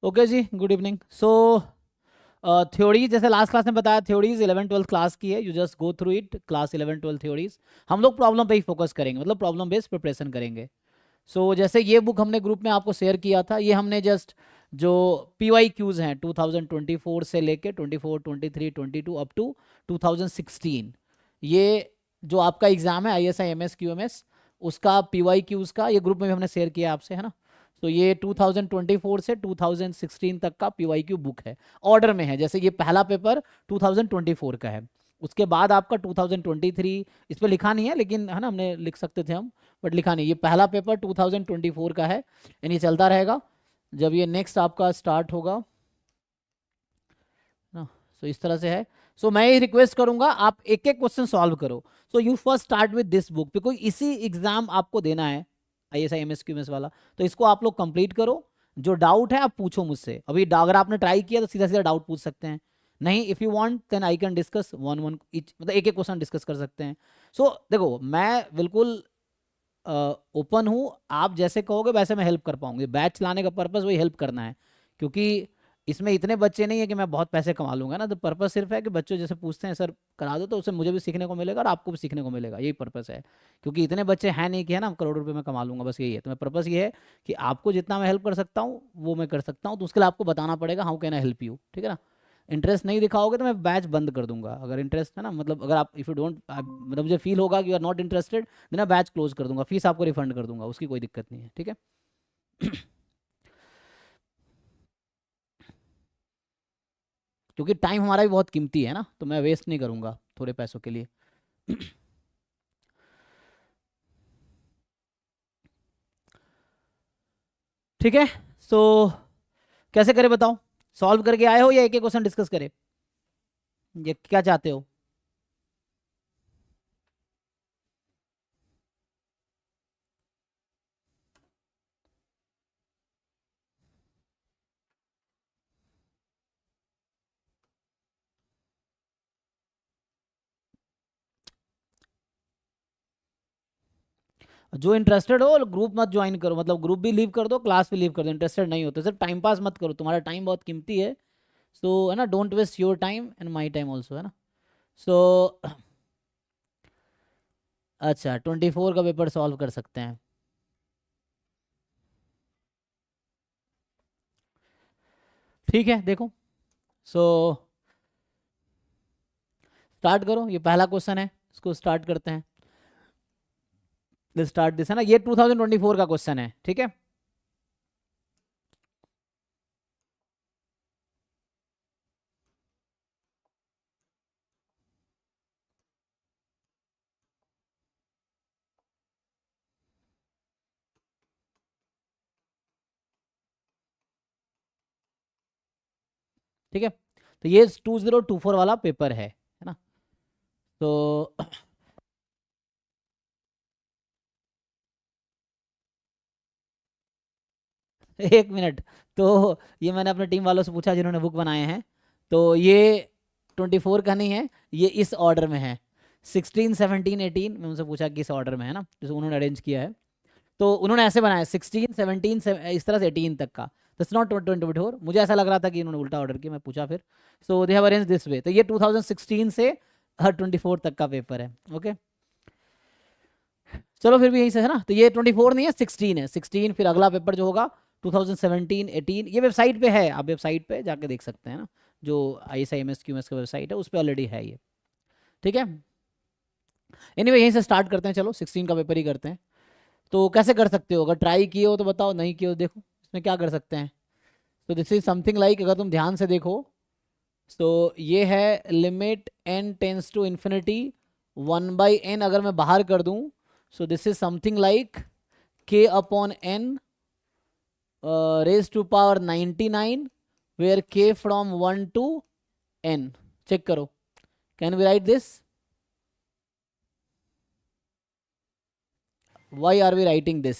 Okay जी, good evening. सो theory जैसे last class में बताया, थ्योरीज 11-12 क्लास की है, you just go through it. Class 11-12 theories हम लोग प्रॉब्लम पे ही फोकस करेंगे, मतलब प्रॉब्लम बेस्ड प्रिपरेशन करेंगे। सो जैसे ये बुक हमने ग्रुप में आपको शेयर किया था, ये हमने जस्ट जो PYQs हैं 2024 से लेके 24, 23, 22 अप टू 2016, ये जो आपका एग्जाम है ISI MS QMS उसका PYQs का ये ग्रुप में भी हमने शेयर किया आपसे, है ना। तो ये 2024 से 2016 तक का PYQ बुक है, ऑर्डर में है। जैसे ये पहला पेपर 2024 का है, उसके बाद आपका 2023, इस पर लिखा नहीं है लेकिन है ना, हमने लिख सकते थे हम, बट लिखा नहीं। ये पहला पेपर 2024 का है, यानी ये चलता रहेगा। जब ये नेक्स्ट आपका स्टार्ट होगा ना, सो इस तरह से है। सो मैं ये रिक्वेस्ट करूंगा आप एक एक क्वेश्चन सॉल्व करो। So you first start with this book, because इसी एग्जाम आपको देना है ISI MS QMS वाला, तो इसको आप लोग कंप्लीट करो। जो डाउट है आप पूछो मुझसे। अभी अगर आपने ट्राई किया तो सीधा सीधा डाउट पूछ सकते हैं, नहीं if you want then I can discuss one one each, मतलब एक एक क्वेश्चन डिस्कस कर सकते हैं। सो देखो मैं बिल्कुल ओपन हूँ, आप जैसे कहोगे वैसे मैं हेल्प कर पाऊंगी। बैच लाने का पर्पस वही हेल्प करना है, क्योंकि इसमें इतने बच्चे नहीं है कि मैं बहुत पैसे कमा लूंगा ना। तो पर्पस सिर्फ है कि बच्चों जैसे पूछते हैं सर करा दो, तो उससे मुझे भी सीखने को मिलेगा और आपको भी सीखने को मिलेगा, यही पर्पस है। क्योंकि इतने बच्चे हैं नहीं कि है ना करोड़ों रुपए में कमा लूंगा, बस यही है। तो मैं पर्पस ये है कि आपको जितना मैं हेल्प कर सकता हूँ वो मैं कर सकता हूँ, तो उसके लिए आपको बताना पड़ेगा how can I help you, ठीक है ना। इंटरेस्ट नहीं दिखाओगे तो मैं बैच बंद कर दूंगा। अगर इंटरेस्ट है ना, मतलब अगर आप इफ़ यू डोंट, मतलब मुझे फील होगा कि you are not interested, then मैं बैच क्लोज कर दूंगा, फीस आपको रिफंड कर दूंगा, उसकी कोई दिक्कत नहीं है, ठीक है। क्योंकि टाइम हमारा भी बहुत कीमती है ना, तो मैं वेस्ट नहीं करूंगा थोड़े पैसों के लिए। ठीक है। सो कैसे करें बताओ, सॉल्व करके आए हो या एक एक क्वेश्चन डिस्कस करें, ये क्या चाहते हो। जो इंटरेस्टेड हो ग्रुप मत ज्वाइन करो, मतलब ग्रुप भी लीव कर दो, क्लास भी लीव कर दो। इंटरेस्टेड नहीं हो तो सिर्फ टाइम पास मत करो, तुम्हारा टाइम बहुत कीमती है। सो है ना, don't waste your time and my time also, है ना। सो अच्छा 24 का पेपर सॉल्व कर सकते हैं, ठीक है। देखो सो स्टार्ट करो, ये पहला क्वेश्चन है, इसको स्टार्ट करते हैं। स्टार्ट दिस, है ना, ये 2024 का क्वेश्चन है, ठीक है। ठीक है, तो ये 2024 वाला पेपर है ना। तो एक मिनट, तो ये मैंने अपने टीम वालों से पूछा जिन्होंने बुक बनाए हैं, तो ये 24 का नहीं है, ये इस ऑर्डर में है। 16, 17, 18 मैं उनसे पूछा कि इस ऑर्डर में है ना, जैसे उन्होंने अरेंज किया है। तो उन्होंने ऐसे बनाया 16, 17 इस तरह से 18 तक का। तो इट्स नॉट 24, मुझे ऐसा लग रहा था कि इन्होंने उल्टा ऑर्डर किया, मैं पूछा फिर। So they have arrange this way. तो ये 2016 से 24 तक का पेपर है, ओके। चलो फिर भी यहीं से है ना, तो ये 24 नहीं है, 16 है। 16 फिर अगला पेपर जो होगा 2017, 18, ये वेबसाइट पे है, आप वेबसाइट पे जाके देख सकते हैं ना, जो ISI MS QMS का वेबसाइट है उस पर ऑलरेडी है ये, ठीक है। एनीवे यहीं से स्टार्ट करते हैं, चलो 16 का पेपर ही करते हैं। तो कैसे कर सकते हो, अगर ट्राई किए हो तो बताओ, नहीं किए हो देखो इसमें क्या कर सकते हैं। तो दिस इज समथिंग लाइक, अगर तुम ध्यान से देखो तो ये है limit n tends to infinity 1/n, अगर मैं बाहर कर दूं, so this is something like k upon n raise to power 99, where k from 1 to n। Check करो, can we write this, why are we writing this,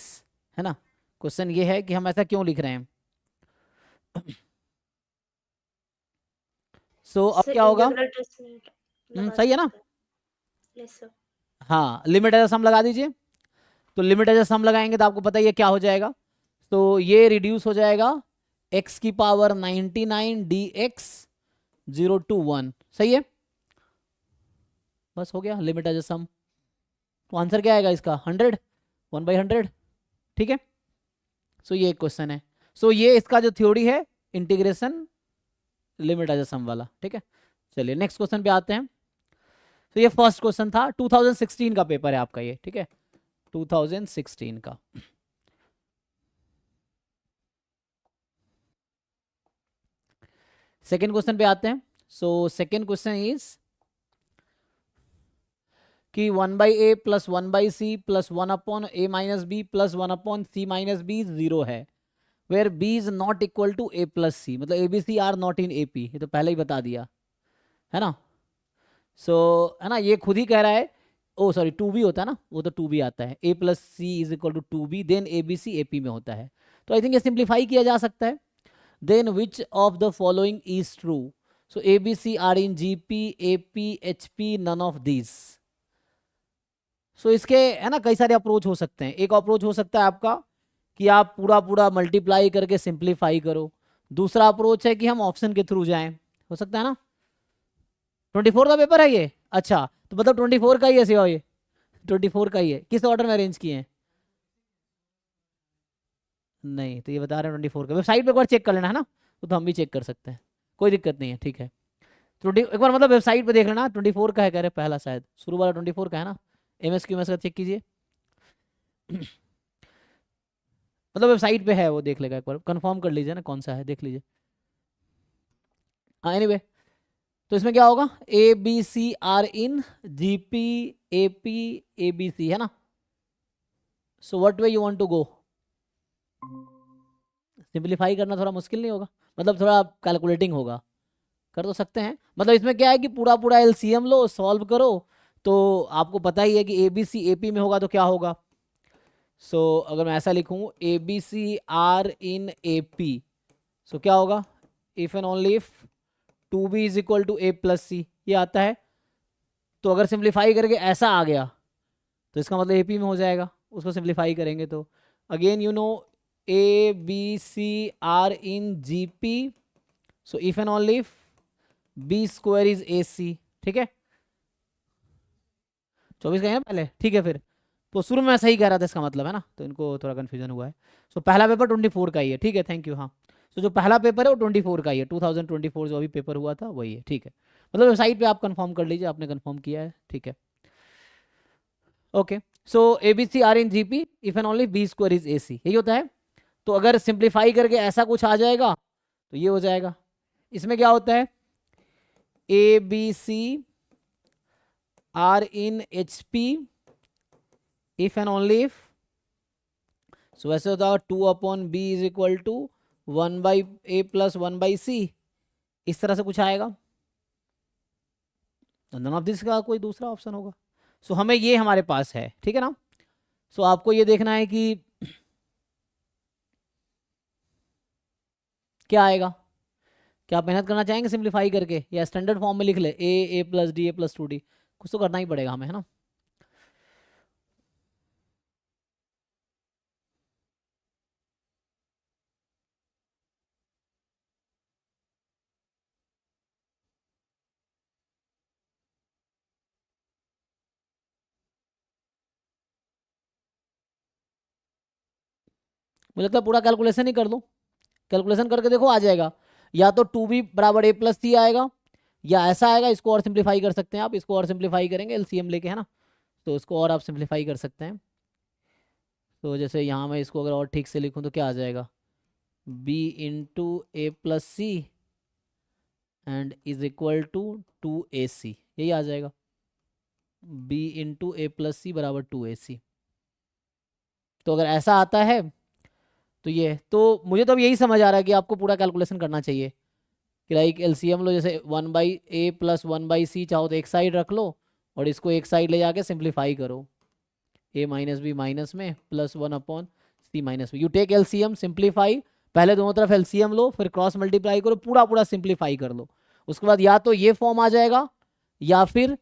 है ना। Question ये है कि हम ऐसा क्यों लिख रहे हैं। सो अब क्या होगा, यूनिट लगा सही है ना। सकते हैं। Yes sir. हाँ, लिमिट एज सम लगा दीजिए। तो लिमिट एज सम लगाएंगे तो आपको पता ही है क्या हो जाएगा। तो ये रिड्यूस हो जाएगा x की पावर 99 dx 0 to 1, सही है, बस हो गया, लिमिट एज अ सम। तो आंसर क्या आएगा इसका 100, 1/100, ठीक है। सो ये एक क्वेश्चन है। सो ये इसका जो थ्योरी है इंटीग्रेशन लिमिट एज अ सम वाला, ठीक है। चलिए नेक्स्ट क्वेश्चन पे आते हैं। तो ये फर्स्ट क्वेश्चन था, 2016 का पेपर है आपका ये, ठीक है, 2016 का। सेकेंड क्वेश्चन पे आते हैं। सो सेकेंड क्वेश्चन इज कि 1/a plus 1/c plus 1/a minus b plus 1/c minus b 0 है, where b is not equal to a plus c, मतलब A B C are not in AP, ये तो पहले ही बता दिया है ना। है ना, ये खुद ही कह रहा है, ओ सॉरी 2b होता है ना, वो तो 2b आता है, a plus C is equal to 2b, then ABC AP में होता है। तो आई थिंक ये सिंप्लीफाई किया जा सकता है। Then which of the following is true, so ABC are in GP AP HP none of these. So इसके है ना कई सारे अप्रोच हो सकते हैं। एक अप्रोच हो सकता है आपका कि आप पूरा पूरा मल्टीप्लाई करके सिंप्लीफाई करो। दूसरा अप्रोच है कि हम ऑप्शन के थ्रू जाएं, हो सकता है ना। 24 का पेपर है ये, अच्छा तो मतलब 24 का ही है सिवा, ये 24 का ही है। किस ऑर्डर में अरेंज किए हैं? नहीं, तो ये बता रहे हैं 24 का। वेबसाइट पे एक बार चेक कर लेना है ना, तो हम भी चेक कर सकते हैं, कोई दिक्कत नहीं है, ठीक है। 20 एक बार मतलब वेबसाइट पे देख लेना, 24 का है कह रहे, पहला शायद शुरू वाला 24 का है ना। MSQMS का चेक कीजिए मतलब वेबसाइट पे है, वो देख लेगा, एक बार कंफर्म कर लीजिए ना कौन सा है, देख लीजिए। हाँ एनीवे, तो इसमें क्या होगा, ABC are in GP AP ABC, है ना। So what way you want to go, simplify करना थोड़ा मुश्किल नहीं होगा, मतलब थोड़ा कैलकुलेटिंग होगा, कर तो सकते हैं। मतलब इसमें क्या है कि पूरा पूरा LCM लो, सॉल्व करो, तो आपको पता ही है कि ABC AP में होगा तो क्या होगा। सो अगर मैं ऐसा लिखूं ABC are in AP, so क्या होगा, if and only if 2b is equal to a plus C, ये आता है। तो अगर सिंप्लीफाई करके ऐसा आ गया तो इसका मतलब AP में हो जाएगा, उसको सिंप्लीफाई करेंगे तो। Again you know ABC are in GP, so if and only if B square is AC, ठीक है। 24 का है ना पहले, ठीक है। फिर तो शुरू में मैं सही कह रहा था इसका मतलब, है ना, तो इनको थोड़ा कंफ्यूजन हुआ है। सो पहला पेपर 24 का ही है, ठीक है, थैंक यू। हाँ, तो जो पहला पेपर है वो 24 का ही है, 2024 जो अभी पेपर हुआ था वही है, ठीक है। मतलब वेबसाइट पे आप कंफर्म कर लीजिए, आपने कंफर्म किया है, ठीक है। Okay, so ABC are in GP if and only B square is AC, यही होता है। तो अगर सिंप्लीफाई करके ऐसा कुछ आ जाएगा तो ये हो जाएगा। इसमें क्या होता है, ABC are in HP if and only if, so वैसे होता है 2/B is equal to 1/A plus 1/C, इस तरह से कुछ आएगा। नन ऑफ दिस का कोई दूसरा ऑप्शन होगा। सो हमें ये हमारे पास है, ठीक है ना। सो आपको ये देखना है कि क्या आएगा। क्या आप मेहनत करना चाहेंगे सिंप्लीफाई करके, या स्टैंडर्ड फॉर्म में लिख ले A plus D A plus 2D, कुछ तो करना ही पड़ेगा हमें, है ना। मुझे लगता है पूरा कैलकुलेशन ही कर लो, कैलकुलेशन करके देखो आ जाएगा। या तो 2b बराबर A प्लस C आएगा, या ऐसा आएगा, इसको और सिंप्लीफाई कर सकते हैं आप, इसको और सिंप्लीफाई करेंगे LCM लेके, है ना, तो इसको और आप सिंप्लीफाई कर सकते हैं। तो जैसे यहाँ मैं इसको अगर और ठीक से लिखूँ तो क्या आ जाएगा, B into A plus C and is equal to 2AC, यही आ जाएगा, B into A plus C बराबर 2AC। तो अगर ऐसा आता है तो ये, तो मुझे तो अब यही समझ आ रहा है कि आपको पूरा कैलकुलेशन करना चाहिए कि लाइक LCM लो, जैसे 1/A प्लस 1/C चाहो तो एक साइड रख लो, और इसको एक साइड ले जाके सिंप्लीफाई करो, A माइनस B माइनस में प्लस 1/C माइनस में, यू टेक LCM सिंप्लीफाई, पहले दोनों तरफ LCM लो, फिर क्रॉस मल्टीप्लाई करो, पूरा पूरा सिंप्लीफाई कर लो। उसके बाद या तो ये फॉर्म आ जाएगा, या फिर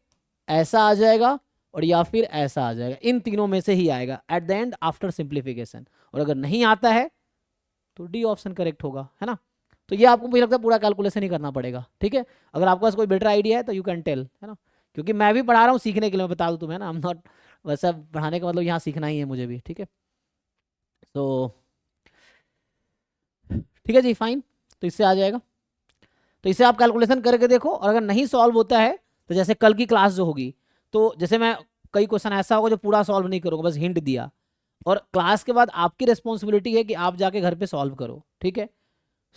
ऐसा आ जाएगा, और या फिर ऐसा आ जाएगा, इन तीनों में से ही आएगा at the end after simplification. और अगर नहीं आता है तो डी ऑप्शन करेक्ट होगा, है ना। तो ये आपको मुझे लगता है पूरा कैलकुलेशन ही करना पड़ेगा, ठीक है। अगर आपके पास कोई बेटर आइडिया है तो यू कैन टेल, है ना, क्योंकि मैं भी पढ़ा रहा हूँ सीखने के लिए, मैं बता दूँ तुम्हें ना, आई एम नॉट, वैसा पढ़ाने का मतलब यहाँ सीखना ही है मुझे भी, ठीक है। तो ठीक है जी, फाइन, तो इससे आ जाएगा। तो इससे आप कैलकुलेशन करके देखो, और अगर नहीं सॉल्व होता है तो जैसे कल की क्लास जो होगी, तो जैसे मैं कई क्वेश्चन ऐसा होगा जो पूरा सॉल्व नहीं करूँगा, बस हिंट दिया, और क्लास के बाद आपकी रिस्पॉन्सिबिलिटी है कि आप जाके घर पे सॉल्व करो, ठीक है।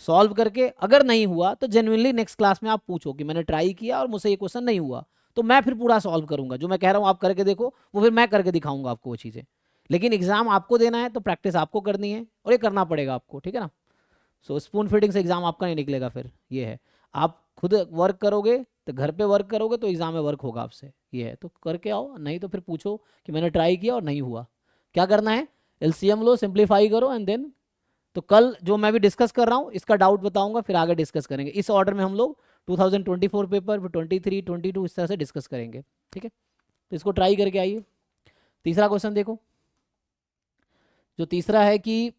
सॉल्व करके अगर नहीं हुआ तो जेन्युइनली नेक्स्ट क्लास में आप पूछो कि मैंने ट्राई किया और मुझसे ये क्वेश्चन नहीं हुआ, तो मैं फिर पूरा सॉल्व करूंगा। जो मैं कह रहा हूँ आप करके देखो, वो फिर मैं करके दिखाऊंगा आपको वो चीज़ें। लेकिन एग्जाम आपको देना है तो प्रैक्टिस आपको करनी है, और ये करना पड़ेगा आपको, ठीक है ना। सो स्पून फीडिंग से एग्जाम आपका नहीं निकलेगा, फिर ये है, आप खुद वर्क करोगे तो घर पे वर्क करोगे तो एग्जाम में वर्क होगा आपसे, ये है। तो करके आओ, नहीं तो फिर पूछो कि मैंने ट्राई किया और नहीं हुआ, क्या करना है, एलसीएम लो, सिंप्लीफाई करो, एंड देन, तो कल जो मैं भी डिस्कस कर रहा हूँ इसका डाउट बताऊंगा, फिर आगे डिस्कस करेंगे इस ऑर्डर में। हम लोग 2024 पेपर, फिर 23, 22 इस तरह से डिस्कस करेंगे, ठीक है। तो इसको ट्राई करके आइए। तीसरा क्वेश्चन देखो, जो तीसरा है कि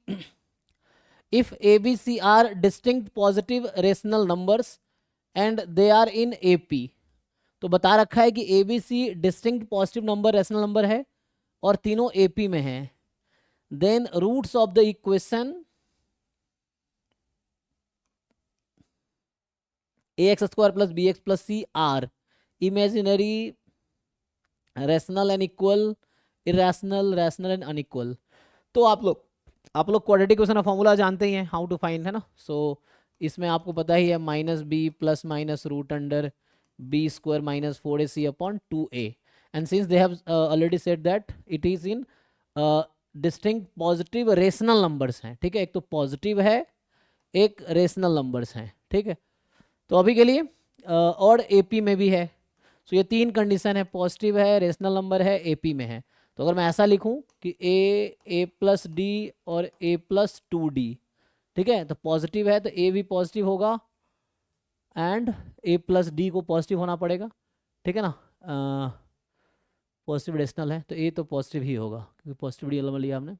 if A B C are distinct positive rational numbers and they are in A P, तो बता रखा है कि A B C distinct positive number rational number है और तीनों ए पी में हैं, then roots of the equation ax² + bx + c are imaginary, rational and equal, irrational, rational and unequal. तो आप लोग क्वाड्रेटिक इक्वेशन का फॉर्मूला जानते ही हैं, हाउ टू फाइंड, है ना। सो इसमें आपको पता ही है -b + (√b² - 4ac/2a, and since they have already said that it is in distinct positive rational numbers हैं, ठीक है। एक तो पॉजिटिव है, एक रेशनल नंबर्स हैं, ठीक है। तो अभी के लिए और एपी में भी है। सो ये तीन कंडीशन है, पॉजिटिव है, रेशनल नंबर है, एपी में है। तो अगर मैं ऐसा लिखूं कि a+d और a+2d, ठीक है, तो पॉजिटिव है तो ए भी पॉजिटिव होगा एंड a+d को पॉजिटिव होना पड़ेगा, ठीक है ना। पॉजिटिव रेशनल है तो ए तो पॉजिटिव ही होगा, क्योंकि पॉजिटिव डी एल लिया हमने।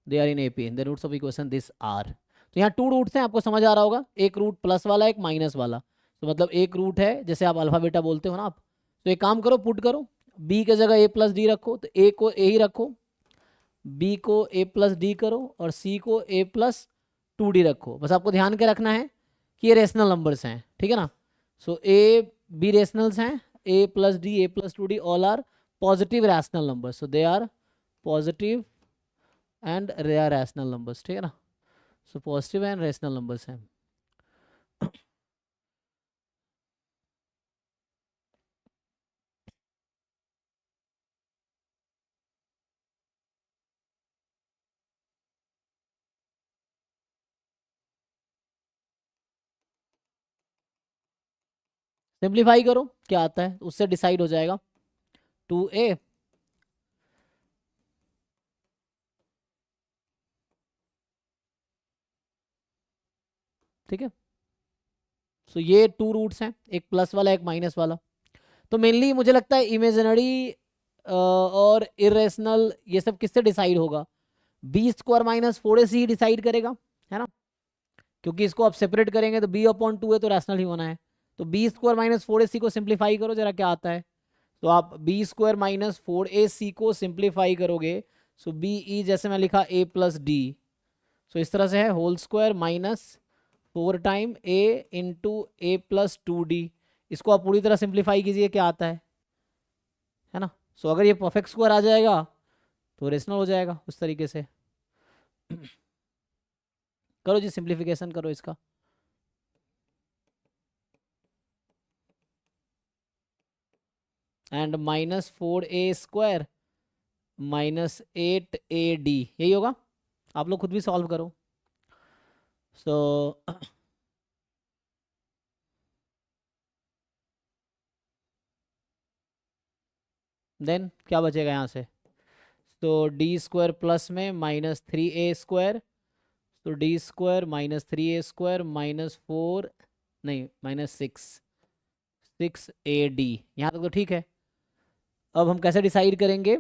They are in AP, the roots of equation this are. तो यहाँ 2 रूट्स हैं, आपको समझ आ रहा होगा, एक रूट प्लस वाला, एक माइनस वाला। तो मतलब एक रूट है, जैसे आप अल्फा बीटा बोलते हो ना आप, तो एक काम करो, पुट करो, बी के जगह a+d रखो, तो ए को ए ही रखो, बी को a+d करो, और सी को a+2d रखो। बस आपको ध्यान के रखना है कि ये रेशनल नंबर्स हैं, ठीक है ना। सो ए बी रेशनल्स हैं, a+d a+2d all are positive rational numbers, so they are positive and they are rational numbers, ठीक है ना। सो पॉजिटिव एंड रैशनल नंबर्स हैं। सिंप्लीफाई करो, क्या आता है उससे डिसाइड हो जाएगा। 2a ठीक है। सो ये 2 रूट्स हैं, एक प्लस वाला एक माइनस वाला। तो मेनली मुझे लगता है इमेजिनरी और इरेशनल ये सब किससे डिसाइड होगा, b² - 4ac ही डिसाइड करेगा, है ना। क्योंकि इसको आप सेपरेट करेंगे तो b/2 है तो रैशनल ही होना है। तो b² - 4ac को सिंप्लीफाई करो जरा, क्या आता है। तो आप b² - 4ac को सिंप्लीफाई करोगे, सो b जैसे मैं लिखा a+d, सो इस तरह से है, whole square -4 time a into a+2d। इसको आप पूरी तरह सिंप्लीफाई कीजिए, क्या आता है ना। सो अगर ये परफेक्ट स्क्वायर आ जाएगा तो रेशनल हो जाएगा उस तरीके से। करो जी, सिंप्लीफिकेशन करो इसका। एंड -4a² -8ad यही होगा, आप लोग खुद भी सॉल्व करो। सो देन क्या बचेगा यहाँ से, तो d² प्लस में -3a², तो d² -3a² -4 नहीं -6 6ad। यहाँ तक तो ठीक है। अब हम कैसे डिसाइड करेंगे,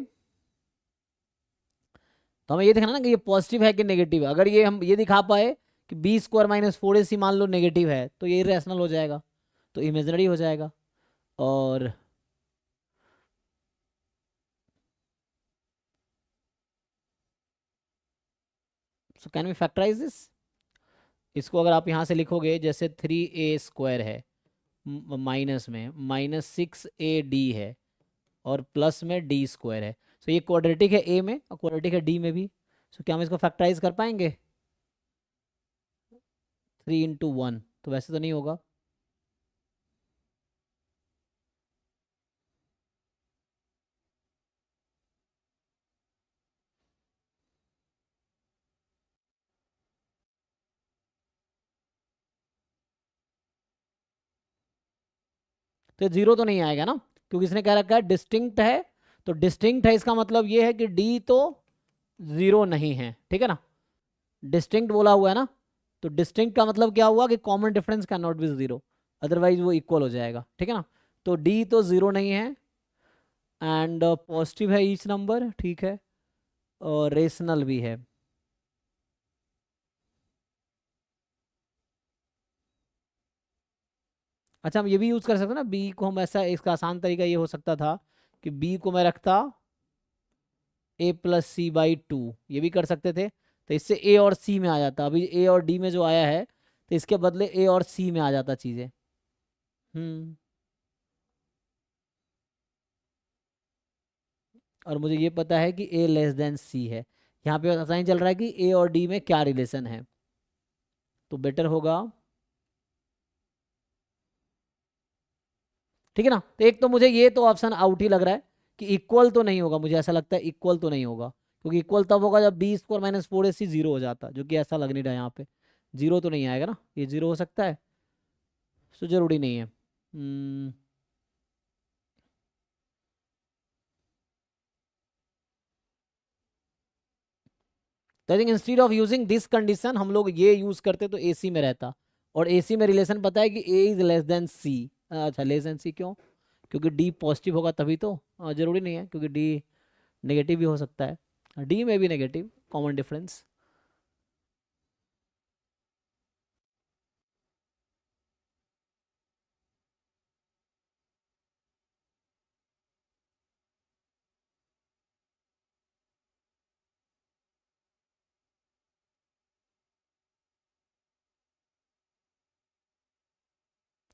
तो हमें ये दिखाना ना कि ये पॉजिटिव है कि नेगेटिव है। अगर ये हम ये दिखा पाए कि बी स्क्वायर माइनस 4ac मान लो नेगेटिव है, तो ये इरेशनल हो जाएगा, तो इमेजिनरी हो जाएगा। और so can we factorize this? इसको अगर आप यहाँ से लिखोगे, जैसे 3a स्क्वायर है, माइनस में -6ad है, और प्लस में d स्क्वायर है। सो ये क्वाड्रेटिक है a में और क्वाड्रेटिक है d में भी। सो क्या हम इसको फैक्टराइज कर पाएंगे? 3 × 1 तो वैसे तो नहीं होगा। तो जीरो तो नहीं आएगा ना, क्योंकि इसने कह रखा है डिस्टिंक्ट है। तो डिस्टिंक्ट है इसका मतलब ये है कि डी तो जीरो नहीं है, ठीक है ना। डिस्टिंक्ट बोला हुआ है ना, तो डिस्टिंक्ट का मतलब क्या हुआ कि common difference can not be zero, otherwise वो इक्वल हो जाएगा, ठीक है ना। तो डी तो जीरो नहीं है, एंड पॉजिटिव है ईच नंबर, ठीक है, और रेशनल भी है। अच्छा, हम ये भी यूज कर सकते हैं ना, बी को हम ऐसा, इसका आसान तरीका ये हो सकता था कि बी को मैं रखता a+c/2, ये भी कर सकते थे। तो इससे a और c में आ जाता, अभी a और d में जो आया है, तो इसके बदले a और c में आ जाता चीजें। और मुझे ये पता है कि a<c है। यहाँ पे पता नहीं चल रहा है कि a और d में क्या रिलेशन है, तो बेटर होगा, ठीक है ना। तो एक तो मुझे ये तो ऑप्शन आउट ही लग रहा है कि इक्वल तो नहीं होगा, मुझे ऐसा लगता है इक्वल तो नहीं होगा, क्योंकि इक्वल तब होगा जब B square minus 4ac zero हो जाता, जो कि ऐसा लग नहीं रहा है यहाँ पे। जीरो तो नहीं आएगा ना, ये जीरो हो सकता है, सो जरूरी नहीं है। तो I think instead of using this condition हम लोग ये यूज करते तो एसी में रहता, और एसी में रिलेशन पता है कि ए इज लेस देन सी। अच्छा, लेस देन सी क्यों? क्योंकि डी पॉजिटिव होगा तभी तो। जरूरी नहीं है, क्योंकि डी नेगेटिव भी हो सकता है, डी में भी नेगेटिव, कॉमन डिफरेंस।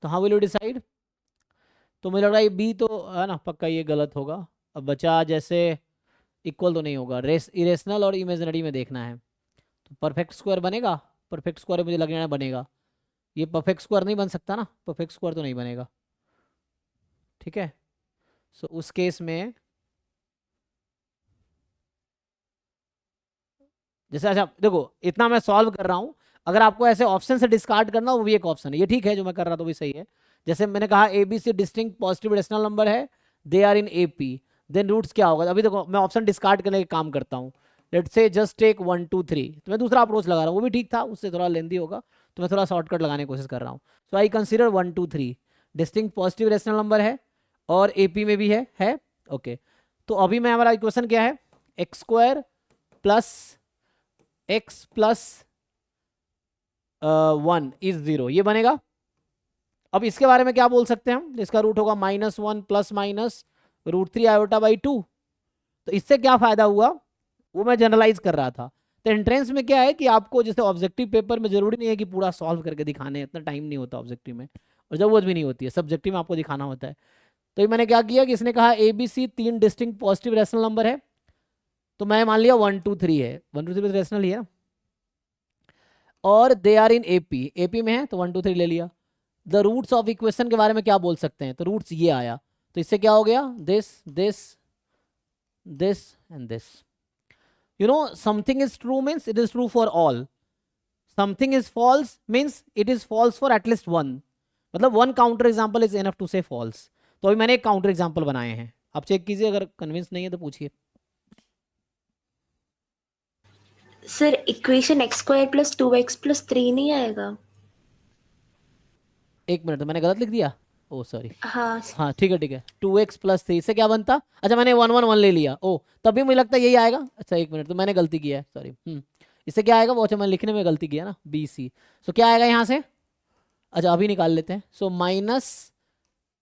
तो हाउ विल यू डिसाइड? तो मुझे लग रहा है ये बी तो है ना, पक्का ये गलत होगा। अब बचा जैसे इक्वल तो नहीं होगा, इरेशनल और इमेजिनरी में देखना है। तो परफेक्ट स्क्वायर बनेगा, परफेक्ट स्क्वायर मुझे लग रहा है बनेगा। ये परफेक्ट स्क्वायर नहीं बन सकता ना, परफेक्ट स्क्वायर तो नहीं बनेगा, ठीक है। सो उस केस में जैसे, अच्छा देखो, इतना मैं सॉल्व कर रहा हूँ, अगर आपको ऐसे ऑप्शन से डिस्कार्ड करना हो, वो भी एक ऑप्शन है, ये ठीक है जो मैं कर रहा था वो भी सही है। जैसे मैंने कहा A B C distinct positive rational number है, they are in A P, then roots क्या होगा? अभी देखो मैं ऑप्शन डिस्कार्ड करने का काम करता हूँ। लेट्स से जस्ट टेक 1 2 3, तो मैं दूसरा अप्रोच लगा रहा हूँ, वो भी ठीक था, उससे थोड़ा लेंदी होगा, तो मैं थोड़ा शॉर्टकट लगाने की कोशिश कर रहा हूँ। So I consider 1 2 3 distinct positive rational number है, और ए पी में भी है ओके। तो अभी मैं, हमारा इक्वेशन क्या है? X square plus x plus 1 is 0, ये बनेगा। अब इसके बारे में क्या बोल सकते हैं हम? इसका रूट होगा -1 प्लस माइनस √3i/2। तो इससे क्या फायदा हुआ, वो मैं जनरलाइज कर रहा था। तो एंट्रेंस में क्या है कि आपको जैसे ऑब्जेक्टिव पेपर में जरूरी नहीं है कि पूरा सॉल्व करके दिखाने, इतना टाइम नहीं होता ऑब्जेक्टिव में, और जरूरत भी नहीं होती है, सब्जेक्टिव में आपको दिखाना होता है। तो ये मैंने क्या किया कि इसने कहा A B C 3 distinct positive rational number है, तो मैं मान लिया 1 2 3 है, 1 2 3 रेशनल ही है ना, और they are in AP, AP में है तो 1 2 3 ले लिया। द रूट्स ऑफ इक्वेशन के बारे में क्या बोल सकते हैं? तो रूट्स ये आया, तो इससे क्या हो गया? This this this and this. You know, something is true means it is true for all, something is false means it is false for at least one, मतलब one counter example is enough to से false. तो अभी मैंने एक counter example बनाए हैं, आप check कीजिए, अगर कन्विंस नहीं है तो पूछिए। सर इक्वेशन x² + 2x + 3 नहीं आएगा? एक मिनट, मैंने गलत लिख दिया? ओ सॉरी, हाँ हाँ ठीक है 2x प्लस 3 से क्या बनता, अच्छा मैंने 1 1 1 ले लिया, ओ तभी मुझे लगता है यही आएगा, अच्छा एक मिनट, तो मैंने गलती की है सॉरी। इससे क्या आएगा वो, अच्छा मैंने लिखने में गलती किया ना, बी सी। सो क्या आएगा यहाँ से, अच्छा अभी निकाल लेते हैं। सो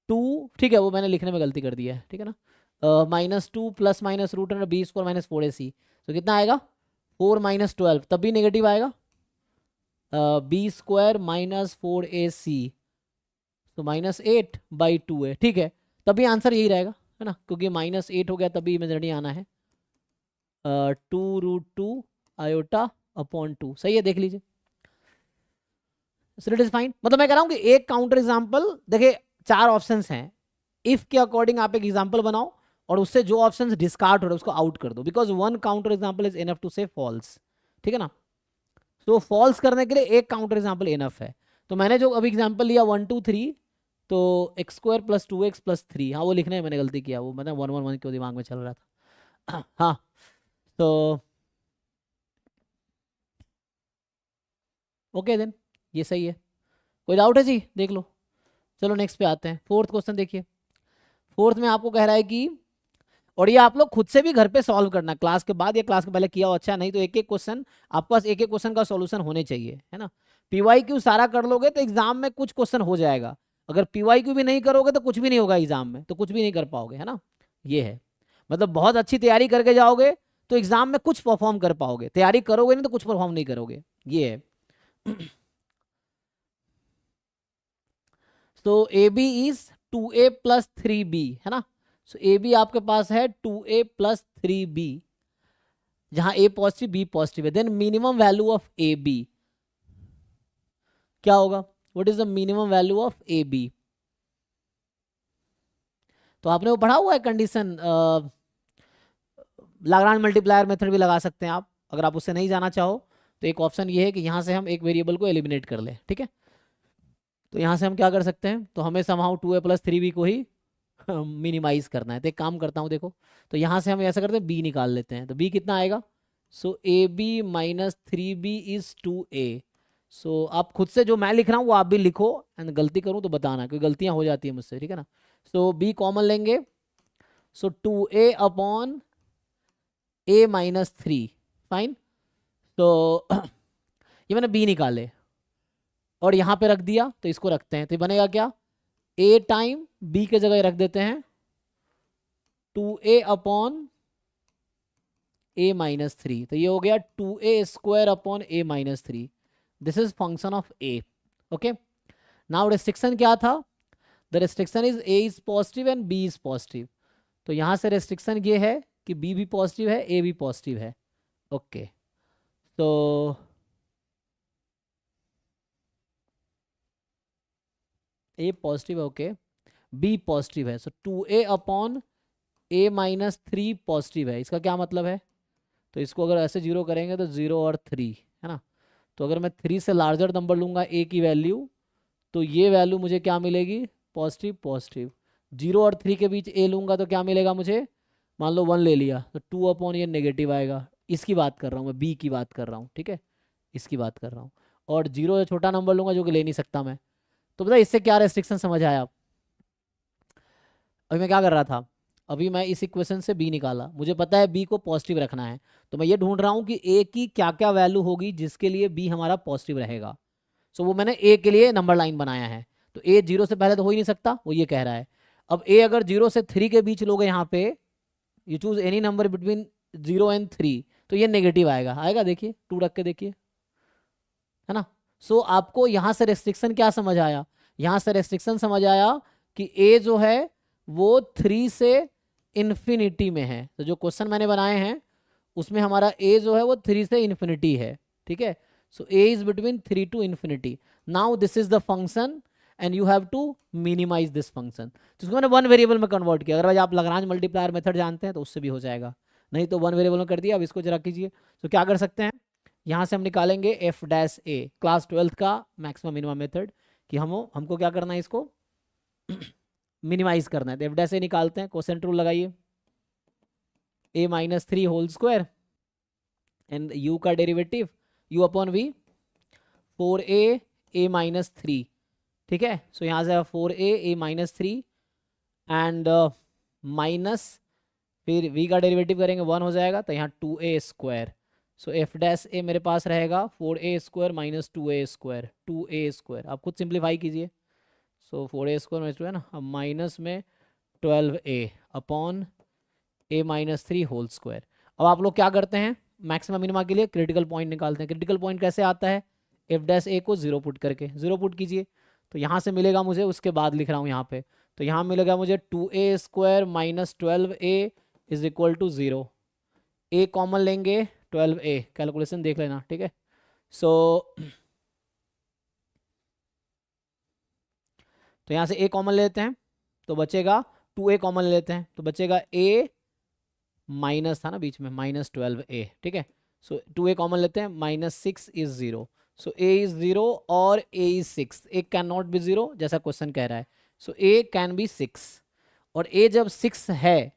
-2, ठीक है वो मैंने लिखने में गलती कर दी है, ठीक है ना, -2 plus minus root under b square minus 4ac, तो कितना आएगा 4 - 12, तब भी नेगेटिव आएगा, बी स्क्वायर माइनस 4ac, तो -8/2 है, ठीक है, तभी आंसर यही रहेगा, है ना, क्योंकि -8 हो गया तभी इमेजिनरी आना है, 2√2 आयोटा अपॉन 2, सही है, देख लीजिए। सो इट इज फाइन, मतलब मैं कह रहा हूँ कि एक काउंटर एग्जाम्पल, देखिए 4 ऑप्शंस हैं, इफ के अकॉर्डिंग आप एक एग्जाम्पल बनाओ और उससे जो ऑप्शंस डिस्कार्ड हो रहे हैं उसको आउट कर दो, because 1 counter example is enough to से फॉल्स, ठीक है ना। तो फॉल्स करने के लिए एक काउंटर एग्जाम्पल इनफ है, तो मैंने जो अभी एग्जाम्पल लिया 1 2 3, तो x² + 2x + 3, हाँ वो लिखने में मैंने गलती किया, वो मतलब 1 1 1 क्यों दिमाग में चल रहा था। हाँ तो ओके देन, ये सही है, कोई डाउट है जी, देख लो। चलो नेक्स्ट पे आते हैं, फोर्थ क्वेश्चन देखिए। फोर्थ में आपको कह रहा है कि, और ये आप लोग खुद से भी घर पे सॉल्व करना, क्लास के बाद या क्लास के पहले किया हो अच्छा, नहीं तो एक एक क्वेश्चन आपके पास, एक एक क्वेश्चन का सॉल्यूशन होने चाहिए, है ना। PYQ सारा कर लोगे तो एग्जाम में कुछ क्वेश्चन हो जाएगा, अगर PYQ भी नहीं करोगे तो कुछ भी नहीं होगा एग्जाम में, तो कुछ भी नहीं कर पाओगे, है ना। ये है, मतलब बहुत अच्छी तैयारी करके जाओगे तो एग्जाम में कुछ परफॉर्म कर पाओगे, तैयारी करोगे नहीं तो कुछ परफॉर्म नहीं करोगे, ये है। तो AB इज 2A + 3B, है ना। सो AB आपके पास है 2A + 3B, जहां A पॉजिटिव B पॉजिटिव है, then minimum value of AB क्या होगा, what is the minimum value of AB। तो आपने वो पढ़ा हुआ है कंडीशन, लाग्रांज मल्टीप्लायर मेथड भी लगा सकते हैं आप, अगर आप उससे नहीं जाना चाहो तो एक ऑप्शन ये है कि यहाँ से हम एक वेरिएबल को एलिमिनेट कर लें, ठीक है। तो यहाँ से हम क्या कर सकते हैं, तो हमें समहाउ 2A + 3B को ही मिनिमाइज करना है, तो एक काम करता हूँ देखो, तो यहाँ से हम ऐसा करते हैं B निकाल लेते हैं, तो B कितना आएगा, सो AB - 3B इज 2A। सो आप खुद से जो मैं लिख रहा हूँ वो आप भी लिखो, एंड गलती करूँ तो बताना, क्योंकि गलतियाँ हो जाती है मुझसे, ठीक है ना। सो B कॉमन लेंगे, सो 2A अपॉन A - 3, फाइन। तो ये मैंने B निकाले और यहाँ पे रख दिया, तो इसको रखते हैं, तो बनेगा क्या, A टाइम B के जगह रख देते हैं 2A अपॉन A - 3, तो ये हो गया 2A² upon A - 3, this is function of A, okay. Now restriction क्या था, the restriction is A is positive and B is positive, तो यहाँ से रेस्ट्रिक्शन ये है कि B भी पॉजिटिव है A भी पॉजिटिव है, ओके। तो A पॉजिटिव है, ओके, B पॉजिटिव है, सो 2A अपॉन A - 3 पॉजिटिव है, इसका क्या मतलब है, तो इसको अगर ऐसे 0 करेंगे तो 0 और 3, है ना। तो अगर मैं 3 से लार्जर नंबर लूँगा A की वैल्यू, तो ये वैल्यू मुझे क्या मिलेगी, पॉजिटिव पॉजिटिव, 0 और 3 के बीच A लूँगा तो क्या मिलेगा मुझे, मान लो 1 ले लिया तो 2 अपॉन ये नेगेटिव आएगा, इसकी बात कर रहा हूँ मैं, B की बात कर रहा हूँ, ठीक है, इसकी बात कर रहा हूँ, और 0 छोटा नंबर लूँगा जो कि ले नहीं सकता मैं। तो पता इससे क्या रेस्ट्रिक्शन समझ आया आप, अभी मैं क्या कर रहा था, अभी मैं इस इक्वेशन से B निकाला, मुझे पता है B को पॉजिटिव रखना है, तो मैं ये ढूंढ रहा हूँ कि A की क्या क्या वैल्यू होगी जिसके लिए B हमारा पॉजिटिव रहेगा। सो वो मैंने A के लिए नंबर लाइन बनाया है, तो A 0 से पहले तो हो ही नहीं सकता, वो ये कह रहा है। अब A अगर 0 से 3 के बीच लोगे यहाँ पे, you choose any number between 0 and 3, तो ये नेगेटिव आएगा, आएगा देखिए 2 रख के देखिए, है ना। सो आपको यहाँ से रेस्ट्रिक्शन क्या समझ आया, यहाँ से रेस्ट्रिक्शन समझ आया कि A जो है वो 3 से इन्फिनिटी में है, तो जो क्वेश्चन मैंने बनाए हैं उसमें हमारा A जो है वो 3 से इन्फिनिटी है, ठीक है। So A is between 3 to infinity, now this is the function and you have to minimize this function, तो इसको मैंने 1 वेरिएबल में कन्वर्ट किया, अगर आप लाग्रांज मल्टीप्लायर मेथड जानते हैं तो उससे भी हो जाएगा, नहीं तो 1 वेरिएबल में कर दिया। अब इसको जरा कीजिए, तो क्या कर सकते हैं, यहाँ से हम निकालेंगे F' क्लास 12th का मैक्सिमम मिनिमम मेथड, कि हमको क्या करना है, इसको मिनिमाइज करना है, तो F' निकालते हैं, क्वोशिएंट रूल लगाइए, A - 3 whole square and U का derivative U upon V 4A A - 3, ठीक है। सो यहाँ से 4a a minus 3 and minus फिर v का डेरिवेटिव करेंगे 1 हो जाएगा, तो यहाँ 2a स्क्वायर। सो एफ डैश ए मेरे पास रहेगा 4a square minus 2a square, 2a square. आप खुद सिंप्लीफाई कीजिए। सो 4a स्क्वायर माइनस 2 है ना, अब माइनस में 12a upon a minus 3 whole square. अब आप लोग क्या करते हैं, मैक्सिमम मिनिमा के लिए क्रिटिकल पॉइंट निकालते हैं। क्रिटिकल पॉइंट कैसे आता है, एफ डैश ए को 0 पुट करके, 0 पुट कीजिए, तो यहाँ से मिलेगा मुझे, उसके बाद लिख रहा हूँ यहाँ पे, तो यहाँ मिलेगा मुझे 2a square minus 12a is equal to 0। a common लेंगे 12a, कैलकुलेशन देख लेना, ठीक है। सो तो यहाँ से a कॉमन लेते हैं तो बचेगा 2a कॉमन लेते हैं तो बचेगा a माइनस था ना बीच में, माइनस 12a, ठीक है। सो 2a कॉमन लेते हैं, minus 6 is 0। So a is 0 और a is 6, a can not be 0 जैसा क्वेश्चन कह रहा है। सो a कैन बी 6 और a जब 6 है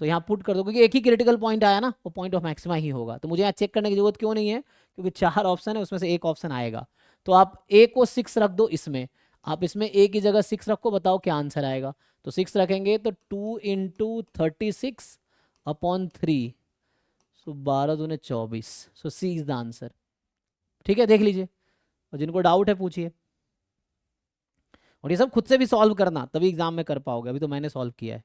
तो यहाँ पुट कर दो, क्योंकि एक ही क्रिटिकल पॉइंट आया ना, वो पॉइंट ऑफ मैक्सिमा ही होगा। तो मुझे यहाँ चेक करने की जरूरत क्यों नहीं है, क्योंकि 4 ऑप्शन है, उसमें से एक ऑप्शन आएगा। तो आप a को 6 रख दो इसमें, आप इसमें a की जगह 6 रखो, बताओ क्या आंसर आएगा। तो 6 रखेंगे तो 2 इंटू 36 अपॉन 3, सो 12 दूने 24। So c is the answer, ठीक है। देख लीजिए, और जिनको डाउट है पूछिए। और ये सब खुद से भी सॉल्व करना, तभी एग्जाम में कर पाओगे, अभी तो मैंने सॉल्व किया है,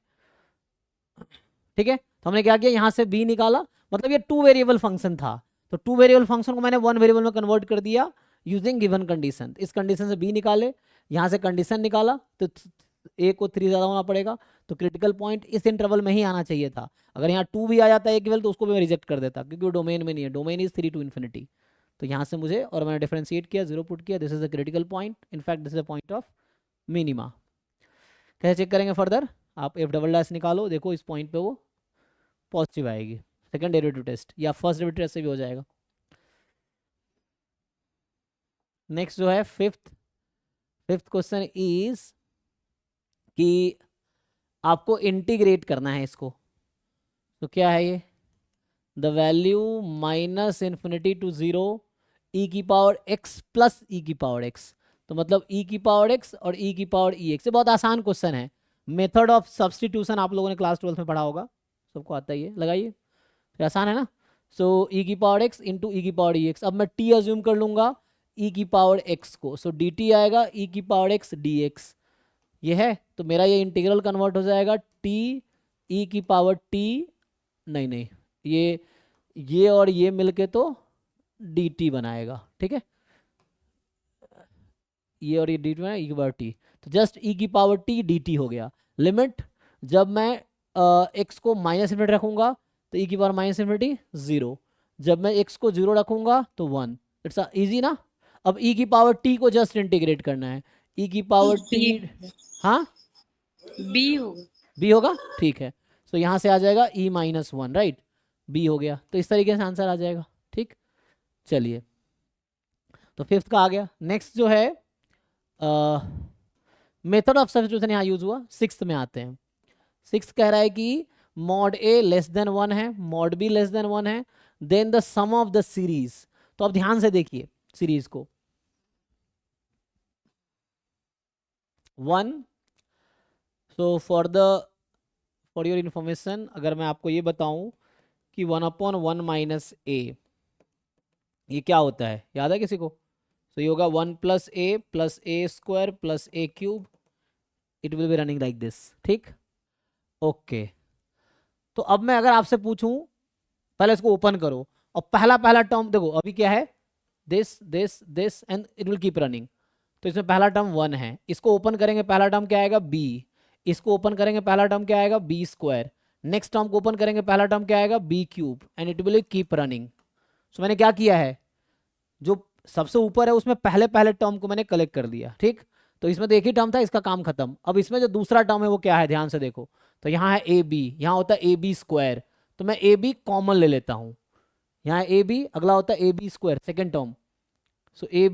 ठीक है। तो हमने क्या किया, यहाँ से b निकाला, मतलब ये 2 वेरिएबल फंक्शन था, तो 2 वेरिएबल फंक्शन को मैंने 1 वेरिएबल में कन्वर्ट कर दिया यूजिंग गिवन कंडीशन। इस कंडीशन से b निकाले, यहाँ से कंडीशन निकाला, तो a को 3 ज़्यादा होना पड़ेगा, तो क्रिटिकल पॉइंट इस इंटरवल में ही आना चाहिए था। अगर यहाँ 2 भी आ जाता है केवल, तो उसको भी मैं रिजेक्ट कर देता, क्योंकि वो डोमेन में नहीं है, डोमेन इज 3 to infinity। तो यहाँ से मुझे, और मैंने डिफरेंशिएट किया, 0 पुट किया, this is the critical point, in fact this is the point of minima. कैसे चेक करेंगे फर्दर, आप एफ डबल डैश निकालो, देखो इस पॉइंट पे वो पॉजिटिव आएगी, सेकंड डेरिवेटिव टेस्ट या फर्स्ट डेरिवेटिव टेस्ट से भी हो जाएगा। नेक्स्ट जो है फिफ्थ क्वेश्चन इज कि आपको इंटीग्रेट करना है इसको। तो क्या है ये, the value minus infinity to 0 e की पावर x प्लस e की पावर x, तो मतलब e की पावर x और e की पावर ex। ये बहुत आसान क्वेश्चन है, मेथड ऑफ सब्सटीट्यूशन आप लोगों ने क्लास 12 में पढ़ा होगा, सबको आता ही है, लगाइए, तो आसान है ना। सो e की पावर x इंटू e की पावर ex, अब मैं t अज्यूम कर लूंगा e की पावर x को, सो dt आएगा e की पावर x dx, ये है। तो मेरा ये इंटीग्रल कन्वर्ट हो जाएगा t e की पावर t, नहीं ये और ये मिलके तो dt बनाएगा, ठीक है, ये और ये dt बनाएगा e की पावर t, तो जस्ट e की पावर t dt हो गया। लिमिट जब मैं x को माइनस इन्फिनिटी रखूंगा तो e की पावर माइनस इन्फिनिटी 0, जब मैं x को 0 रखूंगा तो 1। इट्स इजी ना। अब e की पावर t को जस्ट इंटीग्रेट करना है, e की पावर t, हाँ b होगा, ठीक है। तो यहाँ से आ जाएगा e माइनस 1, राइट, b हो गया, तो इस तरीके से आंसर आ जाएगा, ठीक। चलिए, तो फिफ्थ का आ गया। नेक्स्ट जो है मेथड ऑफ सब्स्टिट्यूशन यहाँ यूज हुआ। सिक्स्थ में आते हैं। सिक्स्थ कह रहा है कि मॉड a लेस देन 1 है, मॉड b लेस देन 1 है, then the sum of the series. तो अब ध्यान से देखिए सीरीज को, 1, सो फॉर योर इंफॉर्मेशन अगर मैं आपको ये बताऊं कि 1/1 माइनस a, ये क्या होता है, याद है किसी को? तो ये होगा 1 plus a square plus a cube, it will be running like this, ठीक, ओके। तो अब मैं अगर आपसे पूछूं, पहले इसको ओपन करो और पहला टर्म देखो, अभी क्या है, this and it will keep running. तो इसमें पहला टर्म 1 है, इसको ओपन करेंगे, पहला टर्म क्या आएगा b, इसको ओपन करेंगे, पहला टर्म क्या आएगा b स्क्वायर, नेक्स्ट टर्म को ओपन करेंगे, पहला टर्म क्या आएगा b cube, and it will keep running. So मैंने क्या किया है, जो सबसे ऊपर है उसमें पहले टर्म को मैंने कलेक्ट कर दिया, ठीक। तो इसमें तो एक ही टर्म था, इसका काम खत्म। अब इसमें जो दूसरा टर्म है वो क्या है, ध्यान से देखो, तो यहाँ है ए बी, यहाँ होता है ए बी स्क्वायर, तो मैं ए बी कॉमन ले लेता हूँ, यहाँ ए बी, अगला होता है a b square second term, so a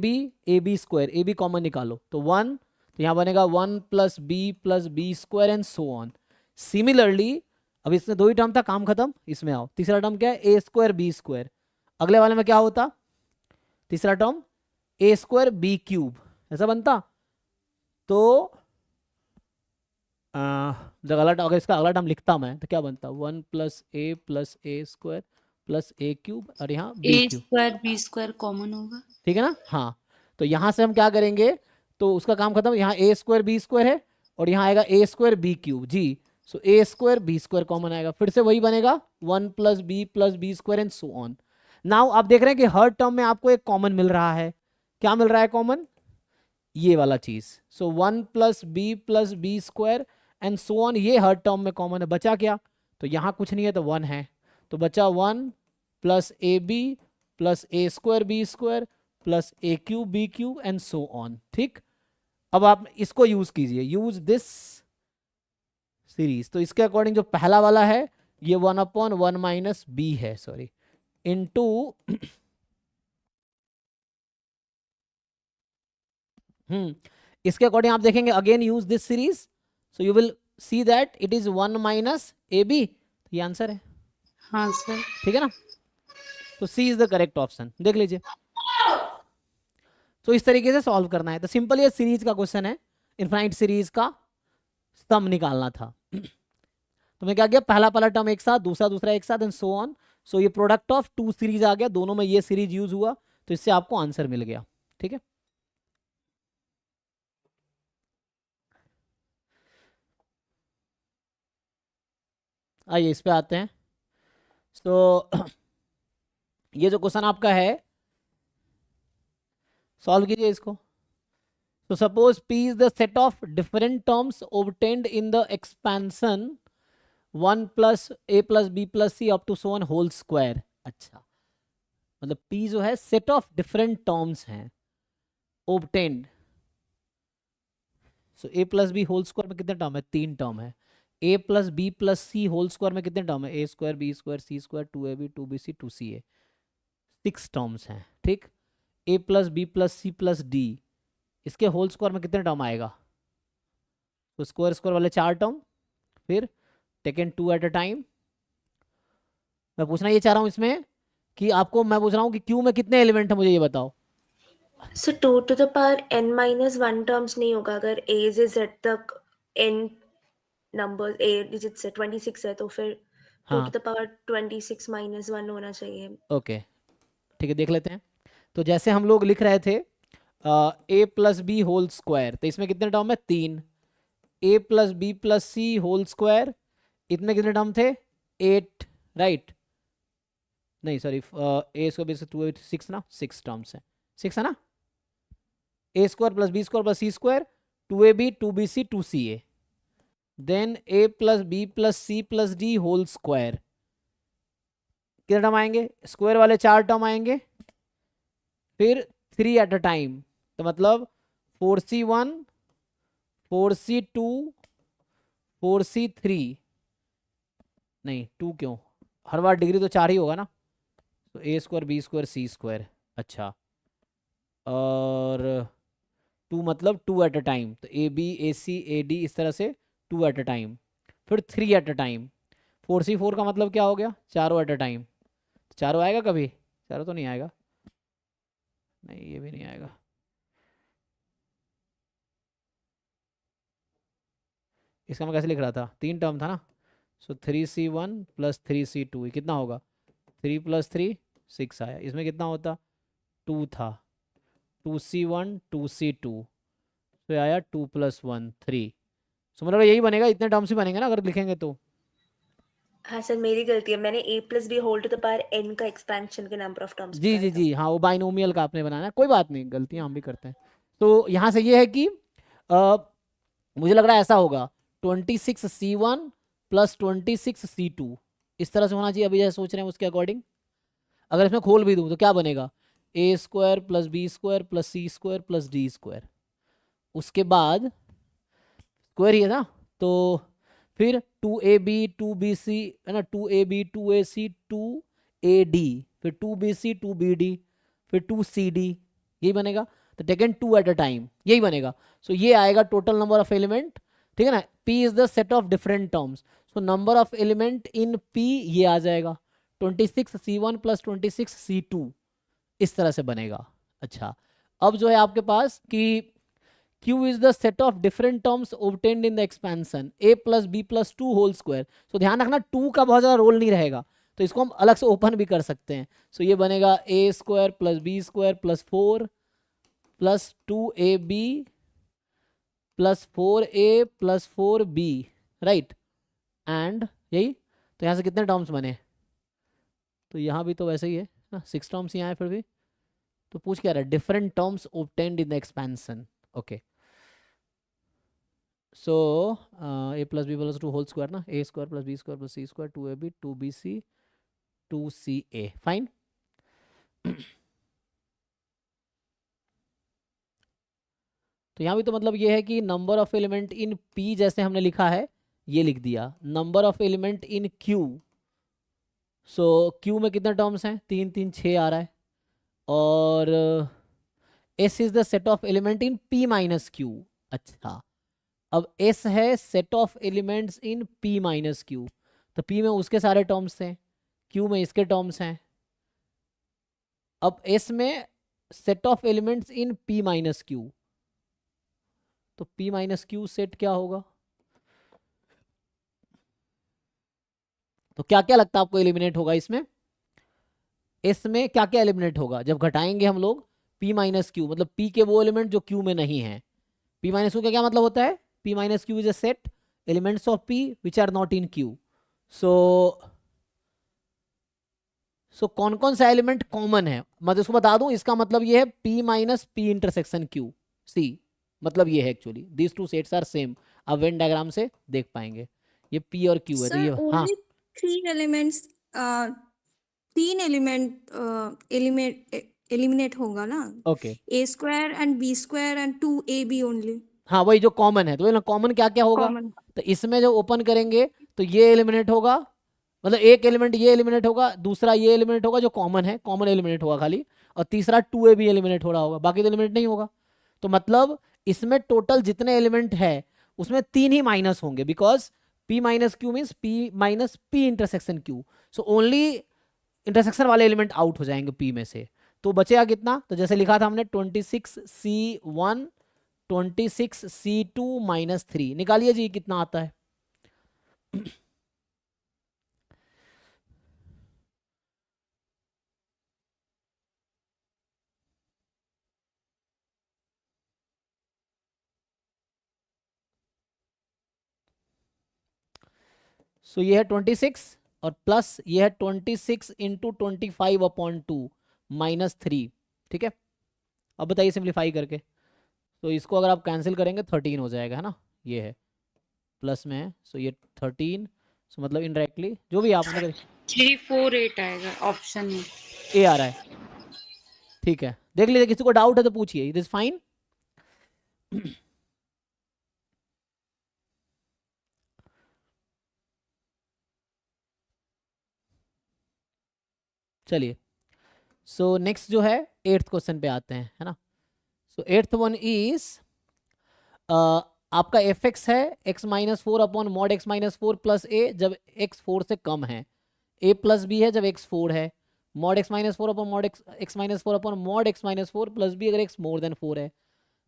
b square, a b common निकालो तो 1, तो यहाँ बनेगा 1 plus b square and so on. Similarly अब इसमें 2 ही टर्म था, काम खत्म, इसमें आओ, तीसरा टर्म क्या है, ए स्क्वायर बी स्क्वायर, अगले वाले में क्या होता, तीसरा टर्म ए स्क्वायर बी क्यूब, ऐसा बनता। तो अगर इसका अगला टर्म लिखता मैं तो क्या बनता, 1 + a प्लस ए क्यूब और यहाँ B A cube, square B square common होगा। ठीक है ना। हाँ, तो यहाँ से हम क्या करेंगे, तो उसका काम खत्म। यहाँ a² b² है और यहाँ आएगा a² b³ जी। सो a² b² कॉमन आएगा, फिर से वही बनेगा 1 + b² and so on. Now आप देख रहे हैं कि हर टर्म में आपको एक कॉमन मिल रहा है। क्या मिल रहा है कॉमन, ये वाला चीज। सो 1 + b² एंड सो ऑन, ये हर टर्म में कॉमन है। बचा क्या, तो यहाँ कुछ नहीं है तो 1 है, तो बचा 1 + ab + a² b² plus a³ b³ and so on. ठीक, अब आप इसको यूज कीजिए, यूज दिस सीरीज। तो इसके अकॉर्डिंग जो पहला वाला है ये 1/1 - b है, सॉरी, इनटू इसके अकॉर्डिंग आप देखेंगे again use this series, so you will see that it is 1 - ab। ये आंसर है, हाँ सर। ठीक है ना। तो सी इज द करेक्ट ऑप्शन, देख लीजिए। तो इस तरीके से सॉल्व करना है। तो सिंपल ये सीरीज का क्वेश्चन है, इनफाइनाइट सीरीज का सम निकालना था। तो मैं क्या किया, पहला टर्म एक साथ, दूसरा एक साथ एंड सो ऑन। सो ये प्रोडक्ट ऑफ 2 सीरीज आ गया, दोनों में ये सीरीज यूज हुआ, तो इससे आपको आंसर मिल गया। ठीक है, आइए इस पे आते हैं। तो ये जो क्वेश्चन आपका है, सॉल्व कीजिए इसको। So suppose P is the set of different terms obtained in the expansion 1 + a + b + c up to so on whole square। अच्छा, मतलब P जो है set of different terms हैं obtained। So a + b whole square में कितने term है, 3 term है। a + b + c whole square में कितने टर्म है, a² b² c² 2ab 2bc 2ca, 6 terms हैं। ठीक, a + b + c + d, इसके होल स्क्वायर में कितने टर्म आएगा, तो स्क्वायर वाले 4 टर्म, फिर टेकन 2 एट अ टाइम। मैं पूछना ये चाह रहा हूं इसमें कि आपको, मैं पूछ रहा हूं कि क्यू में कितने एलिमेंट है, मुझे ये बताओ। So 2 to the power n minus 1 terms नहीं होगा, अगर a से z तक n नंबर a डिजिट से 26 है तो फिर 2 हाँ to the power 26 minus 1 होना चाहिए। ओके, ठीक है, देख लेते हैं। तो जैसे हम लोग लिख रहे थे a + b होल स्क्वायर, तो इसमें कितने टर्म है, 3। a + b + c whole square, इतने कितने टर्म थे, 8, राइट, नहीं सॉरी, a² b² 2 6 ना, 6 टर्म्स है, 6 है ना। a² + b² + c² 2ab 2bc 2ca, देन a + b + c + d whole square, कितने टर्म आएंगे, स्क्वायर वाले 4 टर्म आएंगे, फिर 3 एट अ टाइम, तो मतलब 4c1 4c2 4c3, नहीं 2 क्यों, हर बार डिग्री तो 4 ही होगा ना, तो a² b² c², अच्छा, और 2 मतलब 2 एट अ टाइम, तो A B A C A D इस तरह से 2 एट अ टाइम, फिर 3 एट अ टाइम। 4c4 का मतलब क्या हो गया, चारों एट अ टाइम। चारों आएगा कभी, चारों तो नहीं आएगा, नहीं ये भी नहीं आएगा। इसका मैं कैसे लिख रहा था, 3 टर्म था ना, सो 3c1 + 3c2 कितना होगा, 3 + 3 6 आया। इसमें कितना होता, 2 था, 2c1 2c2, तो आया 2 + 1 3। सो मतलब यही बनेगा, इतने टर्म्स ही बनेंगे ना अगर लिखेंगे तो। हाँ सर, मेरी गलती है, मैंने a + b whole to the power n का एक्सपेंशन के नंबर ऑफ टर्म्स जी बताया जी था। जी, हाँ वो बाइनोमियल का आपने बनाना है, कोई बात नहीं, गलतियां हम भी करते हैं। तो यहाँ से ये है कि अ, मुझे लग रहा है ऐसा होगा 26c1 + 26c2, इस तरह से होना चाहिए। अभी जैसे सोच रहे हैं उसके अकॉर्डिंग, अगर इसमें खोल भी दूँ तो क्या बनेगा, a² + b² + c² + d², उसके बाद स्क्वायर ही है ना, तो फिर 2ab 2bc है ना, 2ab 2ac 2ad, फिर 2bc 2bd, फिर 2cd, यही बनेगा। तो टेकन 2 एट अ टाइम, यही बनेगा। सो ये आएगा टोटल नंबर ऑफ एलिमेंट, ठीक है ना। p is the set of different terms, so number of element in p ये आ जाएगा 26c1 + 26c2, इस तरह से बनेगा। अच्छा, अब जो है आपके पास कि Q is the set of different terms obtained in the expansion a plus b plus 2 whole square. So ध्यान रखना 2 का बहुत ज़्यादा रोल नहीं रहेगा, तो इसको हम अलग से ओपन भी कर सकते हैं. सो ये बनेगा a square plus b square plus 4 plus 2ab plus 4a plus 4b, right. And यही, तो यहाँ से कितने टर्म्स बने, तो यहाँ भी तो वैसे ही है ना, 6 टर्म्स ही आए फिर भी. तो पूछ क्या रहा है, different terms obtained in the expansion. Okay, so a plus b plus 2 whole square ना, a square plus b square plus c square 2ab 2bc 2ca, fine. तो यहाँ भी तो मतलब ये है कि number of element in P जैसे हमने लिखा है ये लिख दिया, number of element in Q. So Q में कितने टर्म्स हैं, 3 3 6 आ रहा है. और S is the set of element in P minus Q. अच्छा, अब S है set of elements in P minus Q, तो P में उसके सारे टर्म्स हैं, Q में इसके टर्म्स हैं. अब S में set of elements in P minus Q, तो P माइनस Q सेट क्या होगा, तो क्या क्या लगता है आपको एलिमिनेट होगा इसमें, S में क्या क्या एलिमिनेट होगा जब घटाएंगे हम लोग P माइनस Q, मतलब P के वो एलिमेंट जो Q में नहीं है. P माइनस Q का क्या मतलब होता है, P minus Q is a set elements of P which are not in Q. So कौन कौन सा एलिमेंट कॉमन है, मैं इसको बता दूं, इसका मतलब ये है P minus P intersection Q C, मतलब ये है actually this two sets are same. आप वेन डायग्राम से देख पाएंगे ये P और Q है. तो सर ये हाँ, ओनली 3 एलिमेंट्स, 3 एलिमेंट एलिमिनेट होगा ना, okay, a square and b square and 2ab only हाँ वही जो कॉमन है. तो कॉमन क्या क्या होगा, कॉमन. तो इसमें जो ओपन करेंगे तो ये एलिमिनेट होगा, मतलब एक एलिमेंट ये एलिमिनेट होगा, दूसरा ये एलिमिनेट होगा जो कॉमन है, कॉमन एलिमिनेट होगा खाली, और तीसरा 2a भी एलिमिनेट हो रहा होगा, बाकी तो एलिमिनेट नहीं होगा. तो मतलब इसमें टोटल जितने एलिमेंट है उसमें 3 ही माइनस होंगे, because P minus Q means P minus P intersection Q. So only intersection वाले एलिमेंट आउट हो जाएंगे P में से. तो बचेगा कितना, तो जैसे लिखा था हमने 26C1 26C2 माइनस 3, निकालिए जी कितना आता है. सो ये है 26 और प्लस ये है 26 इंटू 25/2 माइनस 3, ठीक है. अब बताइए सिंप्लीफाई करके, तो इसको अगर आप कैंसिल करेंगे 13 हो जाएगा, है ना, ये है प्लस में है. सो ये 13, सो मतलब इनडायरेक्टली जो भी आपने 348 आएगा ऑप्शन में. ए आ रहा है. ठीक है, देख लीजिए, किसी को डाउट है तो पूछिए, इट इज फाइन. चलिए, सो नेक्स्ट जो है 8th क्वेश्चन पे आते हैं, है ना. सो 8th वन इज आपका fx है x minus 4 upon mod x minus 4 plus A जब x 4 से कम है, a प्लस बी है जब x 4 है, mod x minus 4 upon mod x minus 4 upon mod x minus 4 plus b अगर x more than 4 है.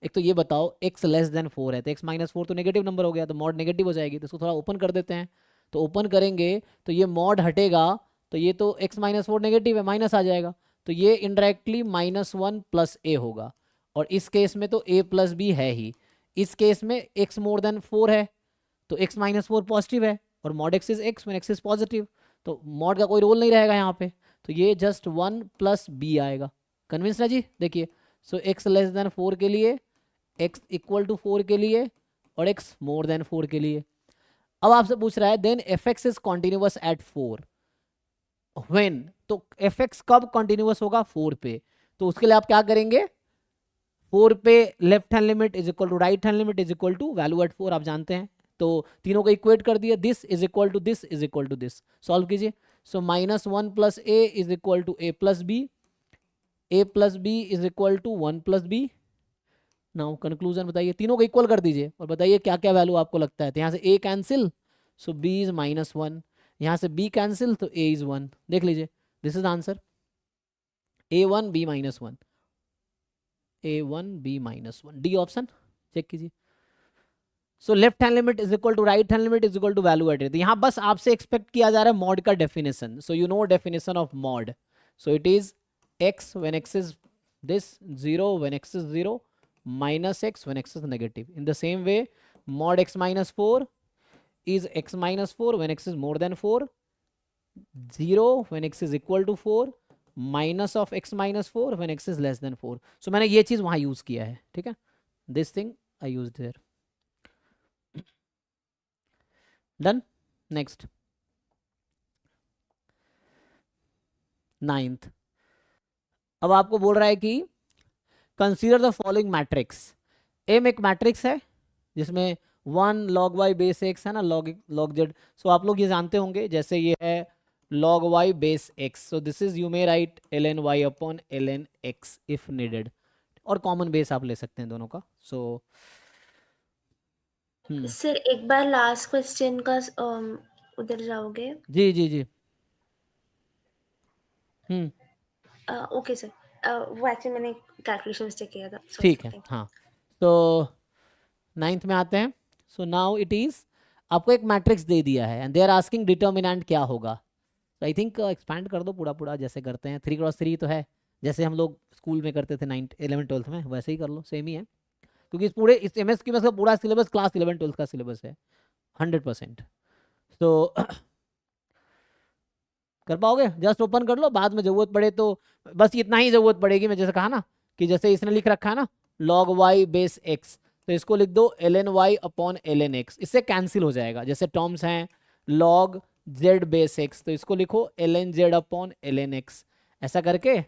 एक तो ये बताओ x लेस देन 4 है, तो x माइनस 4 तो नेगेटिव नंबर हो गया, तो मॉड नेगेटिव हो जाएगी, तो इसको थोड़ा ओपन कर देते हैं. तो ओपन करेंगे तो ये मॉड हटेगा, तो ये तो x माइनस 4 नेगेटिव है, माइनस आ जाएगा, तो ये इनडायरेक्टली -1 प्लस a होगा. और इस केस में तो a प्लस बी है ही, इस केस में x मोर देन 4 है, तो x माइनस 4 पॉजिटिव है, और mod x is x when x is positive, तो मॉड का कोई रोल नहीं रहेगा यहाँ पे, तो ये जस्ट 1 प्लस बी आएगा. कन्विंस है जी. देखिए, सो x लेस देन 4 के लिए, x इक्वल टू 4 के लिए, और x मोर देन 4 के लिए. अब आपसे पूछ रहा है then fx is continuous at 4 when, तो fx कब कॉन्टिन्यूअस होगा 4 पे, तो उसके लिए आप क्या करेंगे, 4 पे left hand limit is equal to right hand limit is equal to value at 4, आप जानते हैं, तो तीनों को इक्वेट कर दिया, this is equal to this is equal to this, solve कीजिए. So -1 plus a is equal to a plus b is equal to 1 plus b. Now conclusion बताइए, तीनों को इक्वल कर दीजिए और बताइए क्या क्या वैल्यू आपको लगता है. तो यहाँ से a cancel, so b is -1, यहाँ से b कैंसिल, तो a इज 1. देख लीजिए, this is answer, a1 b -1, a1 b -1, D option check कीजिए। So left hand limit is equal to right hand limit is equal to value added. यहाँ बस आपसे expect किया जा रहा है मॉड का definition. So you know definition of mod. So it is x when x is this, 0 when x is 0, minus x when x is negative. In the same way, mod x minus 4 is x minus 4 when x is more than 4, 0 when x is equal to 4, minus of x minus 4 when x is less than 4. So मैंने ये चीज वहां use किया है, ठीक है। This thing I used there. Done. Next. 9th. अब आपको बोल रहा है कि consider the following matrix. M एक मैट्रिक्स है जिसमें 1 log y बेस x है ना, log z। सो आप लोग ये जानते होंगे, जैसे ये है log y base x, so this is you may right ln y upon ln x if needed, और कॉमन बेस आप ले सकते हैं दोनों का। सो सर एक बार लास्ट क्वेश्चन का उधर जाओगे? जी जी जी। ओके सर, वो एक्चुअली मैंने कैलकुलेशन मिस्टेक किया था। ठीक है, हाँ। तो 9th में आते हैं। सो नाउ इट इज, आपको एक मैट्रिक्स दे दिया है and they are asking determinant क्या होगा। तो आई थिंक एक्सपैंड कर दो पूरा पूरा, जैसे करते हैं 3x3 तो है, जैसे हम लोग स्कूल में करते थे 9th 11th 12th में, वैसे ही कर लो, सेम ही है। क्योंकि इस पूरे इस MS की का पूरा सिलेबस क्लास 11th 12th का सिलेबस है 100%। तो कर पाओगे? जस्ट ओपन कर लो, बाद में जरूरत पड़े तो बस इतना ही जरूरत पड़ेगी। मैं जैसे कहा ना कि जैसे इसने लिख रखा है ना log y बेस x, तो इसको लिख दो ln y upon ln x, इससे कैंसिल हो जाएगा। जैसे टर्म्स हैं log z बेस x, तो इसको लिखो ln z upon ln x, ऐसा करके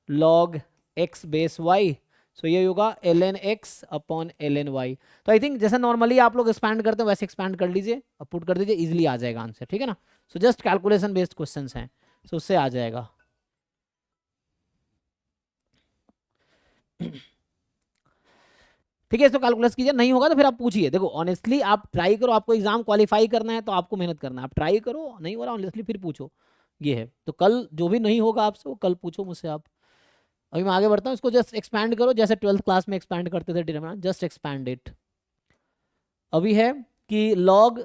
log x बेस y, सो ये होगा ln x upon ln y। तो आई थिंक जैसे नॉर्मली आप लोग एक्सपैंड करते हैं वैसे एक्सपैंड कर लीजिए, अब पुट कर दीजिए, इजीली आ जाएगा आंसर, ठीक है ना। So just calculation based questions हैं, सो उससे आ जाएगा। ठीक है, इसको कैलकुलेट कीजिए, नहीं होगा तो फिर आप पूछिए। देखो ऑनेस्टली आप ट्राई करो, आपको एग्जाम क्वालिफाई करना है तो आपको मेहनत करना है, आप ट्राई करो, नहीं हो रहा ऑनेस्टली फिर पूछो, ये है। तो कल जो भी नहीं होगा आपसे वो कल पूछो मुझसे आप। अभी मैं आगे बढ़ता हूँ, इसको जस्ट एक्सपैंड करो, जैसे 12th क्लास में एक्सपैंड करते थे डिटरमिनेंट, जस्ट एक्सपैंड इट। अभी है कि log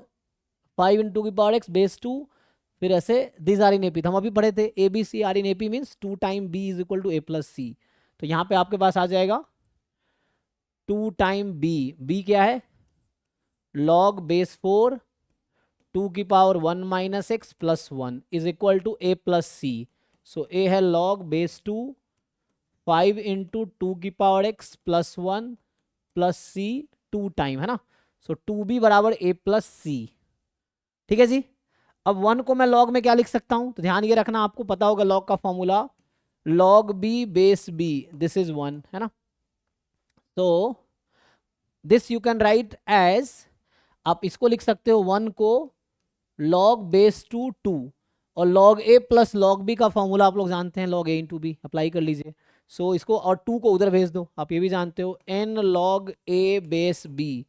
5 into की पावर x बेस 2, फिर ऐसे दिस आर इन एपी, हम अभी पढ़े थे A B C are in AP means 2 time b is equal to a plus C. तो यहाँ पे आपके पास आ जाएगा 2 टाइम b क्या है log बेस 4 2 की power 1 minus x plus 1 is equal to a plus c. So a है log base 2 5 into 2 की power x plus 1 plus c 2 time, है ना। सो 2b बराबर a प्लस सी, ठीक है जी। अब 1 को मैं log में क्या लिख सकता हूं, तो ध्यान ये रखना, आपको पता होगा log का formula log b base b, this is 1, है ना। तो this you can write as, आप इसको लिख सकते हो 1 को log बेस 2 और log a plus log b का फॉर्मूला आप लोग जानते हैं, log a into b, apply कर लीजिए। सो इसको और 2 को उधर भेज दो, आप ये भी जानते हो n log a base b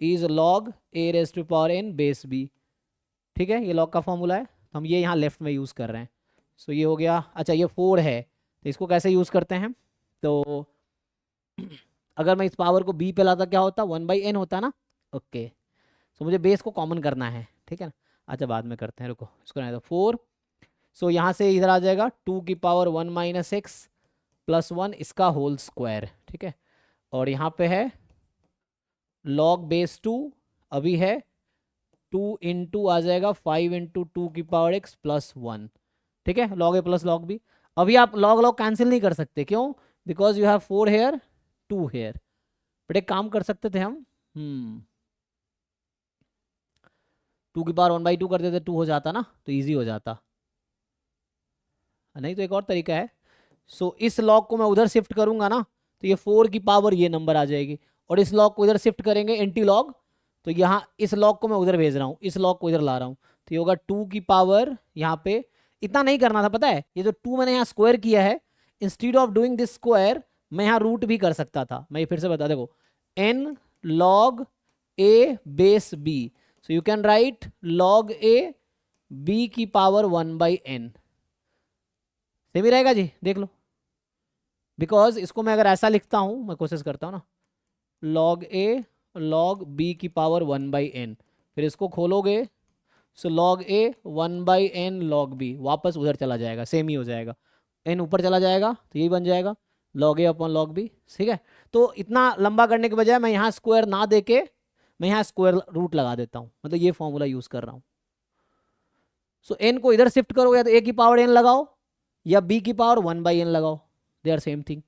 is log a raise to power n base b, ठीक है। ये log का फॉर्मूला है, तो हम ये यहाँ लेफ्ट में यूज़ कर रहे हैं। सो ये हो गया। अच्छा ये 4 है, तो इसको कैसे यूज़ करते हैं, तो अगर मैं इस पावर को b पे लाता क्या होता, 1/n होता ना, ओके। सो मुझे बेस को कॉमन करना है, ठीक है ना। अच्छा बाद में करते हैं, रुको इसको नहीं, तो 4। सो यहाँ से इधर आ जाएगा 2 की पावर 1 माइनस एक्स प्लस 1 इसका होल स्क्वायर, ठीक है। और यहाँ पे है log बेस 2, अभी है 2 इंटू आ जाएगा 5 इंटू 2 की पावर x प्लस 1, ठीक है, log a plus log b। अभी आप log कैंसिल नहीं कर सकते, क्यों, because you have 4 here 2 here. But एक काम कर सकते थे हम, 2 की पावर 1/2 कर देते, 2 हो जाता ना, तो ईजी हो जाता। नहीं तो एक और तरीका है। सो इस log को मैं उधर शिफ्ट करूंगा ना, तो ये 4 की पावर ये नंबर आ जाएगी, और इस log को इधर शिफ्ट करेंगे एंटी log, तो यहाँ इस log को मैं उधर भेज रहा हूँ, इस log को इधर ला रहा हूँ, तो ये होगा 2 की पावर, यहाँ पे इतना नहीं करना था, पता है, ये जो 2 मैंने यहाँ स्क्वायर किया है, instead of doing this square मैं यहाँ रूट भी कर सकता था। मैं ये फिर से बता, देखो n log a base b, so you can right log a b की पावर 1/n, सेम ही रहेगा जी, देख लो। बिकॉज इसको मैं अगर ऐसा लिखता हूं, मैं कोशिश करता हूं ना, log a log b की पावर 1/n, फिर इसको खोलोगे सो log a 1/n log b वापस उधर चला जाएगा, सेम ही हो जाएगा, n ऊपर चला जाएगा तो यही बन जाएगा log a upon log b। ठीक है, तो इतना लंबा करने के बजाय मैं यहाँ स्क्वायर ना देके मैं यहाँ स्क्वायर रूट लगा देता हूँ, मतलब ये फॉर्मूला यूज कर रहा हूँ। सो n को इधर शिफ्ट करो, या तो a की पावर n लगाओ या b की पावर 1/n लगाओ, दे आर सेम थिंग।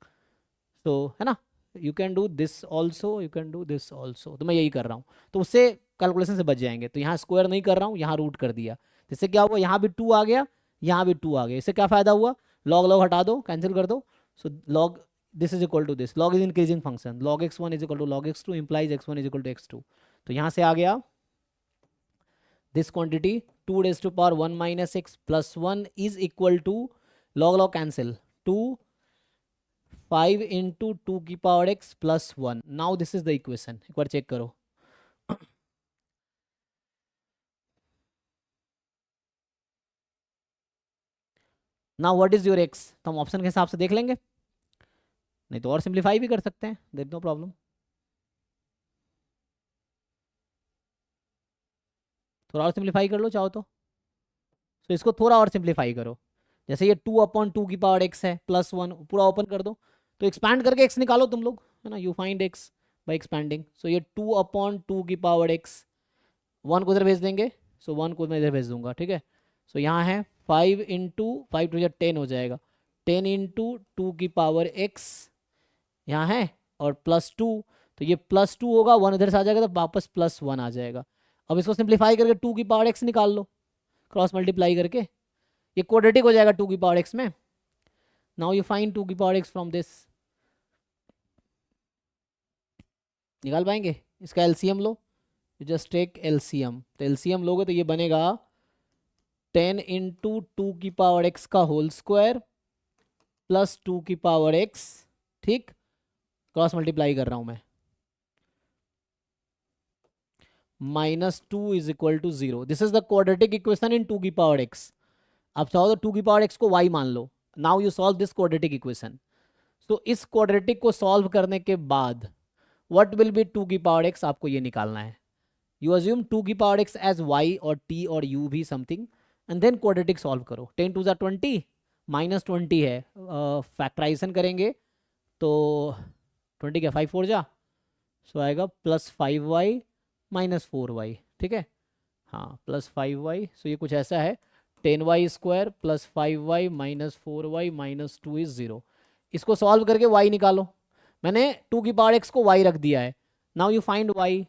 तो है ना, you can do this also, you can do this also, तो मैं यही कर रहा हूँ, तो उससे कैलकुलेशन से बच जाएंगे। तो यहाँ स्क्वायर नहीं कर रहा हूँ, यहाँ रूट कर दिया, इससे क्या हुआ, यहाँ भी 2 आ गया, यहाँ भी 2 आ गया, इससे क्या फायदा हुआ, लॉग लॉग हटा दो, कैंसिल कर दो। So log this is equal to this, log is increasing function, log x1 is equal to log x2 implies x1 is equal to x2। तो यहाँ से आ गया this quantity 2 raised to power 1 minus x plus 1 is equal to log log cancel 2 5 into 2 की power x plus 1। now this is the equation, एक बार check करो। now what is your x, तो हम ऑप्शन के हिसाब से देख लेंगे, नहीं तो और सिंप्लीफाई भी कर सकते हैं, देयर नो प्रॉब्लम। थोड़ा और सिंप्लीफाई कर लो चाहो तो इसको थोड़ा और सिंप्लीफाई करो, जैसे ये 2/2 की पावर x है प्लस 1, पूरा ओपन कर दो, तो एक्सपैंड करके x निकालो तुम लोग, है ना, you find x by expanding. So ये 2/2 की पावर x, 1 को इधर भेज देंगे, सो 1 को मैं इधर भेज दूंगा, ठीक है। सो यहाँ है 5 इंटू 5 टू 10 हो जाएगा, 10 इंटू 2 की पावर x यहाँ है, और प्लस 2, तो ये प्लस 2 होगा, 1 इधर से आ जाएगा तो वापस प्लस 1 आ जाएगा। अब इसको सिंप्लीफाई करके 2 की पावर x निकाल लो, क्रॉस मल्टीप्लाई करके, ये क्वाड्रेटिक हो जाएगा 2 की पावर x में। नाउ यू फाइंड 2 की पावर x फ्रॉम दिस, निकाल पाएंगे, इसका एलसीएम लो, यू जस्ट टेक एलसीएम, तो एलसीएम लोगे तो ये बनेगा 10 इंटू 2 की पावर x का होल स्क्वायर प्लस 2 की पावर x, ठीक, क्रॉस मल्टीप्लाई कर रहा हूं मैं, -2 is equal to 0। This is the quadratic equation in 2 की पावर x। आप चाहो तो 2 की पावर x को y मान लो। Now you solve this quadratic equation. तो इस क्वाड्रेटिक को सॉल्व करने के बाद व्हाट विल बी 2 की पावर x, आपको ये निकालना है। यू अज्यूम 2 की पावर x एज y और t और u भी something, and then quadratic solve करो। 10 टू 20 -20 है, फैक्टराइजेशन करेंगे तो 20 क्या 5 4 जा, सो आएगा +5y -4y, ठीक है, हाँ +5y। सो ये कुछ ऐसा है, 10y square plus 5y -4y -2 is 0। इसको सॉल्व करके y निकालो, मैंने 2 की पावर x को y रख दिया है। नाउ यू फाइंड y,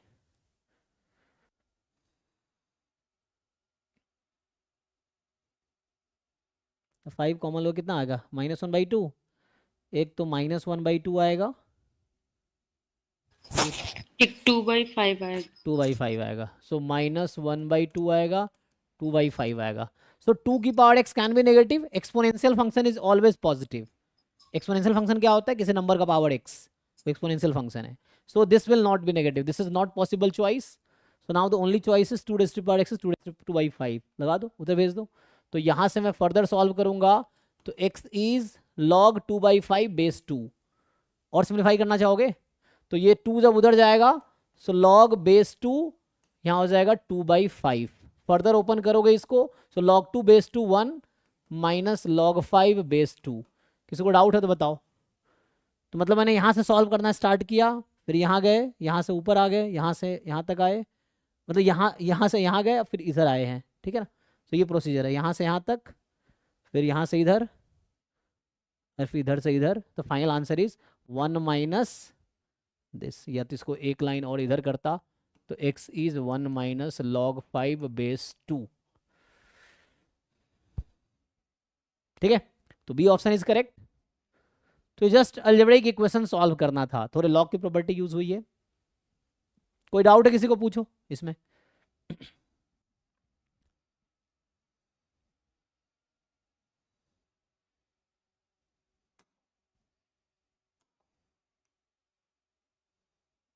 तो 5 कॉमन लो कितना आएगा, -1/2, एक तो -1/2 आएगा, एक 2/5 आएगा, 2/5 आएगा, सो -1/2 आएगा, 2/5 आएगा। सो 2 की power x can be negative, exponential function is always positive. Exponential function क्या होता है, किसी नंबर का पावर x, तो एक्सपोनेंशियल फंक्शन है, so this will not be negative, this is not possible choice. So now the only choice is 2 की power x is 2/5, लगा दो, उधर भेज दो। तो यहाँ से मैं फर्दर सॉल्व करूंगा, तो x इज log 2/5 बेस 2, और सिंप्लीफाई करना चाहोगे तो ये 2 जब उधर जाएगा, सो log बेस 2 यहाँ हो जाएगा 2/5, फर्दर ओपन करोगे इसको, सो log 2 base 2 1 minus log 5 base 2। किसी को डाउट है तो बताओ। तो मतलब मैंने यहाँ से सॉल्व करना स्टार्ट किया, फिर यहाँ गए, यहाँ से ऊपर आ गए, यहाँ से यहाँ तक आए, मतलब यहाँ से यहाँ गए, फिर इधर आए हैं, ठीक है ना। तो ये प्रोसीजर है, यहाँ से यहाँ तक, फिर यहाँ से इधर, और फिर इधर से इधर। तो final answer is 1 minus this, या तो इसको एक लाइन और इधर करता तो x is 1 minus log 5 base 2, ठीक है। तो बी ऑप्शन इज करेक्ट। तो जस्ट अलजेब्रिक इक्वेशन सॉल्व करना था, थोड़े लॉग की प्रॉपर्टी यूज हुई है। कोई डाउट है किसी को, पूछो इसमें।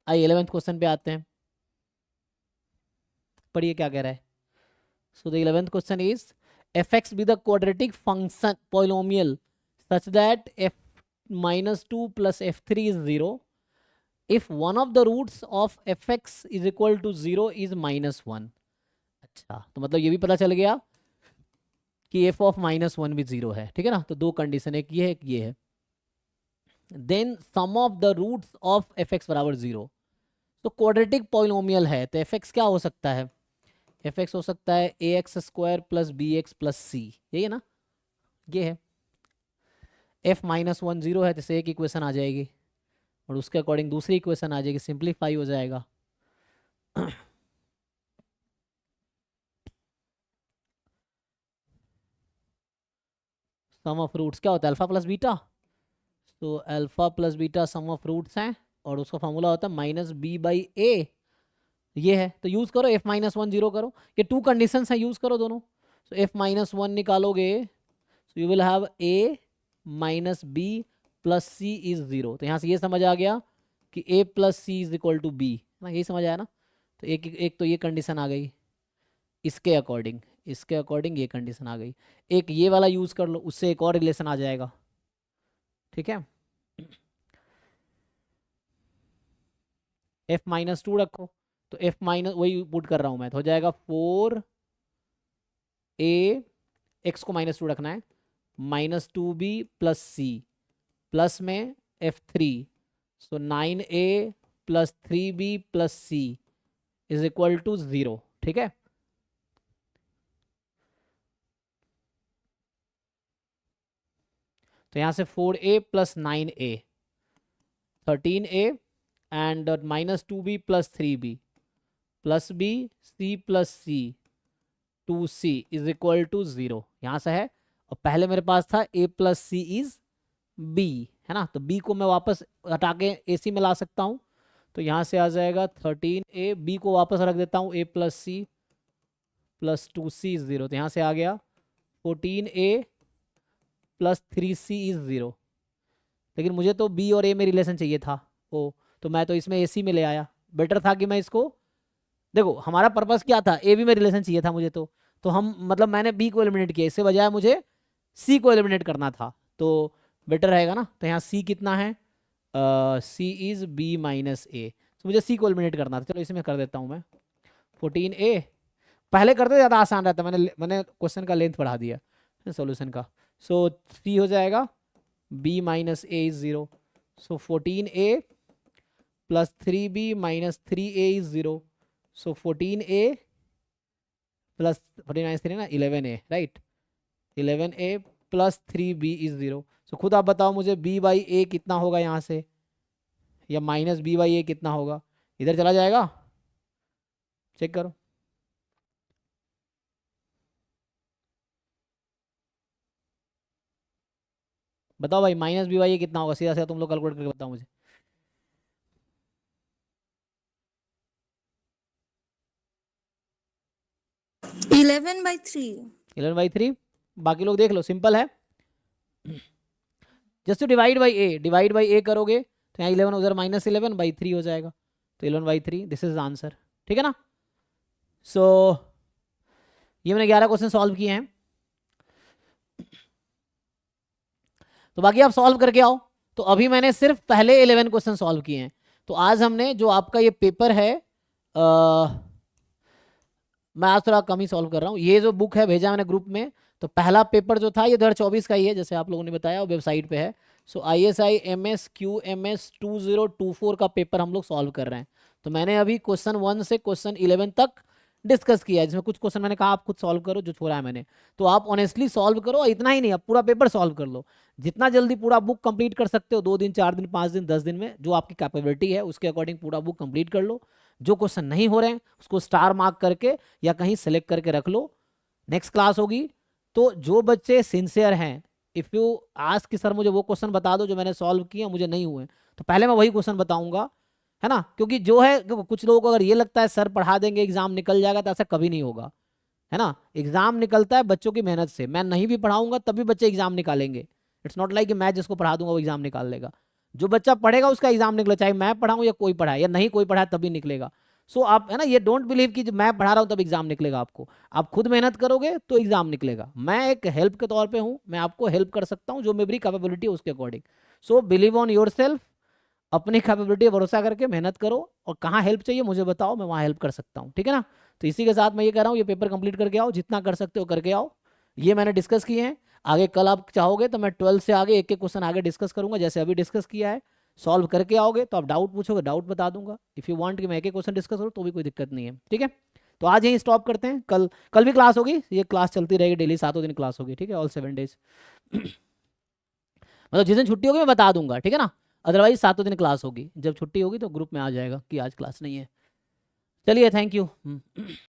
आइए 11th क्वेश्चन पे आते हैं, पढ़िए क्या कह रहा है। So the 11th question is fx be the quadratic function polynomial such that f -2 plus f3 is 0 if one of the roots of f x is equal to 0 is -1। अच्छा, तो मतलब ये भी पता चल गया कि एफ ऑफ -1 भी 0 है, ठीक है ना। तो दो कंडीशन, एक ये है, एक ये है। Then sum of the roots of f x बराबर 0। तो क्वाड्रेटिक पॉलिनोमियल है, तो एफ एक्स क्या हो सकता है? एफ एक्स हो सकता है a x square plus b x plus c, यही है ना, ये है। एफ -1 0 है, तो एक इक्वेशन आ जाएगी और उसके अकॉर्डिंग दूसरी इक्वेशन आ जाएगी, सिंप्लीफाई हो जाएगा। सम ऑफ रूट्स क्या होता है? Alpha plus beta. तो alpha plus beta sum of roots हैं और उसका फॉर्मूला होता है -b/a। ये है, तो यूज करो f -1 0 करो, ये टू कंडीशंस हैं, यूज करो दोनों। तो f -1 निकालोगे तो you will have a -b plus c is 0। तो यहाँ से ये समझ आ गया कि a plus C is equal to b, ना, यही समझ आया ना। तो एक तो ये कंडीशन आ गई, इसके अकॉर्डिंग ये कंडीशन आ गई। एक ये वाला यूज कर लो, उससे एक और रिलेशन आ जाएगा, ठीक है। f -2 रखो, तो f माइनस वही पुट कर रहा हूं मैं, तो हो जाएगा 4a, x को -2 रखना है, -2b प्लस c प्लस में f3, so 9a plus 3b plus c is equal to 0, ठीक है। तो यहां से 4a plus 9a 13a and -2b plus 3b plus b c plus c 2c is equal to 0, यहां से है। और पहले मेरे पास था a plus C is b, है ना, तो b को मैं वापस हटा के ac में ला सकता हूं। तो यहां से आ जाएगा 13a, b को वापस रख देता हूं a plus c plus 2c is 0, तो यहां से आ गया 14a प्लस 3c इज 0। लेकिन मुझे तो b और a में रिलेशन चाहिए था, तो मैं तो इसमें ac में ले आया। बेटर था कि मैं इसको, देखो हमारा पर्पस क्या था, ए बी में रिलेशन चाहिए था मुझे, तो हम मतलब मैंने बी को एलिमिनेट किया, इससे बजाय मुझे सी को एलिमिनेट करना था, तो बेटर रहेगा ना। तो यहाँ सी कितना है, सी इज बी माइनस ए, तो मुझे सी को एलिमिनेट करना था। चलो इसमें कर देता हूँ मैं 14a, पहले करते ज़्यादा आसान रहता, मैंने क्वेश्चन का लेंथ बढ़ा दिया सोल्यूशन का। सो 3 हो जाएगा, b minus A is 0, so 14a plus 3b minus 3a is 0, so 14a plus 14 minus 3 ना 11a, right, 11a plus 3b is 0। सो खुद आप बताओ मुझे b/a कितना होगा यहाँ से, या माइनस b/a कितना होगा, इधर चला जाएगा, चेक करो। बताओ भाई, माइनस b/a कितना होगा, सीधा सीधा तुम लोग कैलकुलेट करके बताओ मुझे। (11/3). 11/3, बाकी लोग देख लो, सिंपल है। जस्ट टू डिवाइड बाई ए करोगे तो यहाँ 11 उधर -11/3 हो जाएगा, तो 11/3 दिस इज आंसर, ठीक है ना। सो ये मैंने 11 क्वेश्चन सॉल्व किए हैं, तो बाकी आप सॉल्व करके आओ। तो अभी मैंने सिर्फ पहले 11 क्वेश्चन सॉल्व किए हैं। तो आज हमने जो आपका ये पेपर है, मैं आज थोड़ा कम ही सॉल्व कर रहा हूँ। ये जो बुक है भेजा मैंने ग्रुप में, तो पहला पेपर जो था ये 2024 का ही है, जैसे आप लोगों ने बताया, वेबसाइट पे है। सो ISI MS QMS 2024 का पेपर हम लोग सॉल्व कर रहे हैं। तो मैंने अभी क्वेश्चन 1 से क्वेश्चन 11 तक डिस्कस किया है, जिसमें कुछ क्वेश्चन मैंने कहा आप खुद सॉल्व करो, जो छोड़ा है मैंने, तो आप ऑनेस्टली सॉल्व करो। इतना ही नहीं, आप पूरा पेपर सॉल्व कर लो, जितना जल्दी पूरा बुक कंप्लीट कर सकते हो, 2 दिन 4 दिन 5 दिन 10 दिन में, जो आपकी कैपेबिलिटी है उसके अकॉर्डिंग पूरा बुक कंप्लीट कर लो। जो क्वेश्चन नहीं हो रहे हैं उसको स्टार मार्क करके या कहीं सेलेक्ट करके रख लो। नेक्स्ट क्लास होगी तो जो बच्चे सिंसियर हैं, इफ़ यू आस्क कि सर मुझे वो क्वेश्चन बता दो जो मैंने सॉल्व किए मुझे नहीं हुए, तो पहले मैं वही क्वेश्चन बताऊंगा, है ना। क्योंकि जो है, कुछ लोगों को अगर ये लगता है सर पढ़ा देंगे एग्जाम निकल जाएगा, तो ऐसा कभी नहीं होगा, है ना। एग्जाम निकलता है बच्चों की मेहनत से। मैं नहीं भी पढ़ाऊंगा तब भी बच्चे एग्जाम निकालेंगे। इट्स नॉट लाइक कि मैं जिसको पढ़ा दूंगा वो एग्जाम निकाल लेगा। जो बच्चा पढ़ेगा उसका एग्जाम निकले, चाहे मैं पढ़ाऊं या कोई पढ़ाए, या नहीं कोई पढ़ाए तभी निकलेगा। सो आप, है ना, ये डोंट बिलीव कि जो मैं पढ़ा रहा हूं तब एग्जाम निकलेगा आपको। आप खुद मेहनत करोगे तो एग्जाम निकलेगा। मैं एक हेल्प के तौर पे हूं, मैं आपको हेल्प कर सकता हूं जो मेरी कैपेबिलिटी है उसके according. So believe on your self, अपनी कैपेबिलिटी भरोसा करके मेहनत करो, और कहाँ हेल्प चाहिए मुझे बताओ, मैं वहाँ हेल्प कर सकता हूँ, ठीक है ना। तो इसी के साथ मैं ये कह रहा हूँ, ये पेपर कंप्लीट करके आओ, जितना कर सकते हो करके आओ। ये मैंने डिस्कस किए हैं, आगे कल आप चाहोगे तो मैं 12 से आगे एक एक क्वेश्चन आगे डिस्कस करूंगा, जैसे अभी डिस्कस किया है। सॉल्व करके आओगे तो आप डाउट पूछोगे, डाउट बता दूंगा। इफ़ यू वांट कि मैं एक एक क्वेश्चन डिस्कस करूँ तो भी कोई दिक्कत नहीं है, ठीक है। तो आज यहीं स्टॉप करते हैं, कल भी क्लास होगी, ये क्लास चलती रहेगी डेली, 7 दिन क्लास होगी, ठीक है, ऑल 7 डेज। मतलब जिस दिन छुट्टी होगी मैं बता दूंगा, ठीक है ना। अदरवाइज 7 दिन क्लास होगी, जब छुट्टी होगी तो ग्रुप में आ जाएगा कि आज क्लास नहीं है। चलिए, थैंक यू।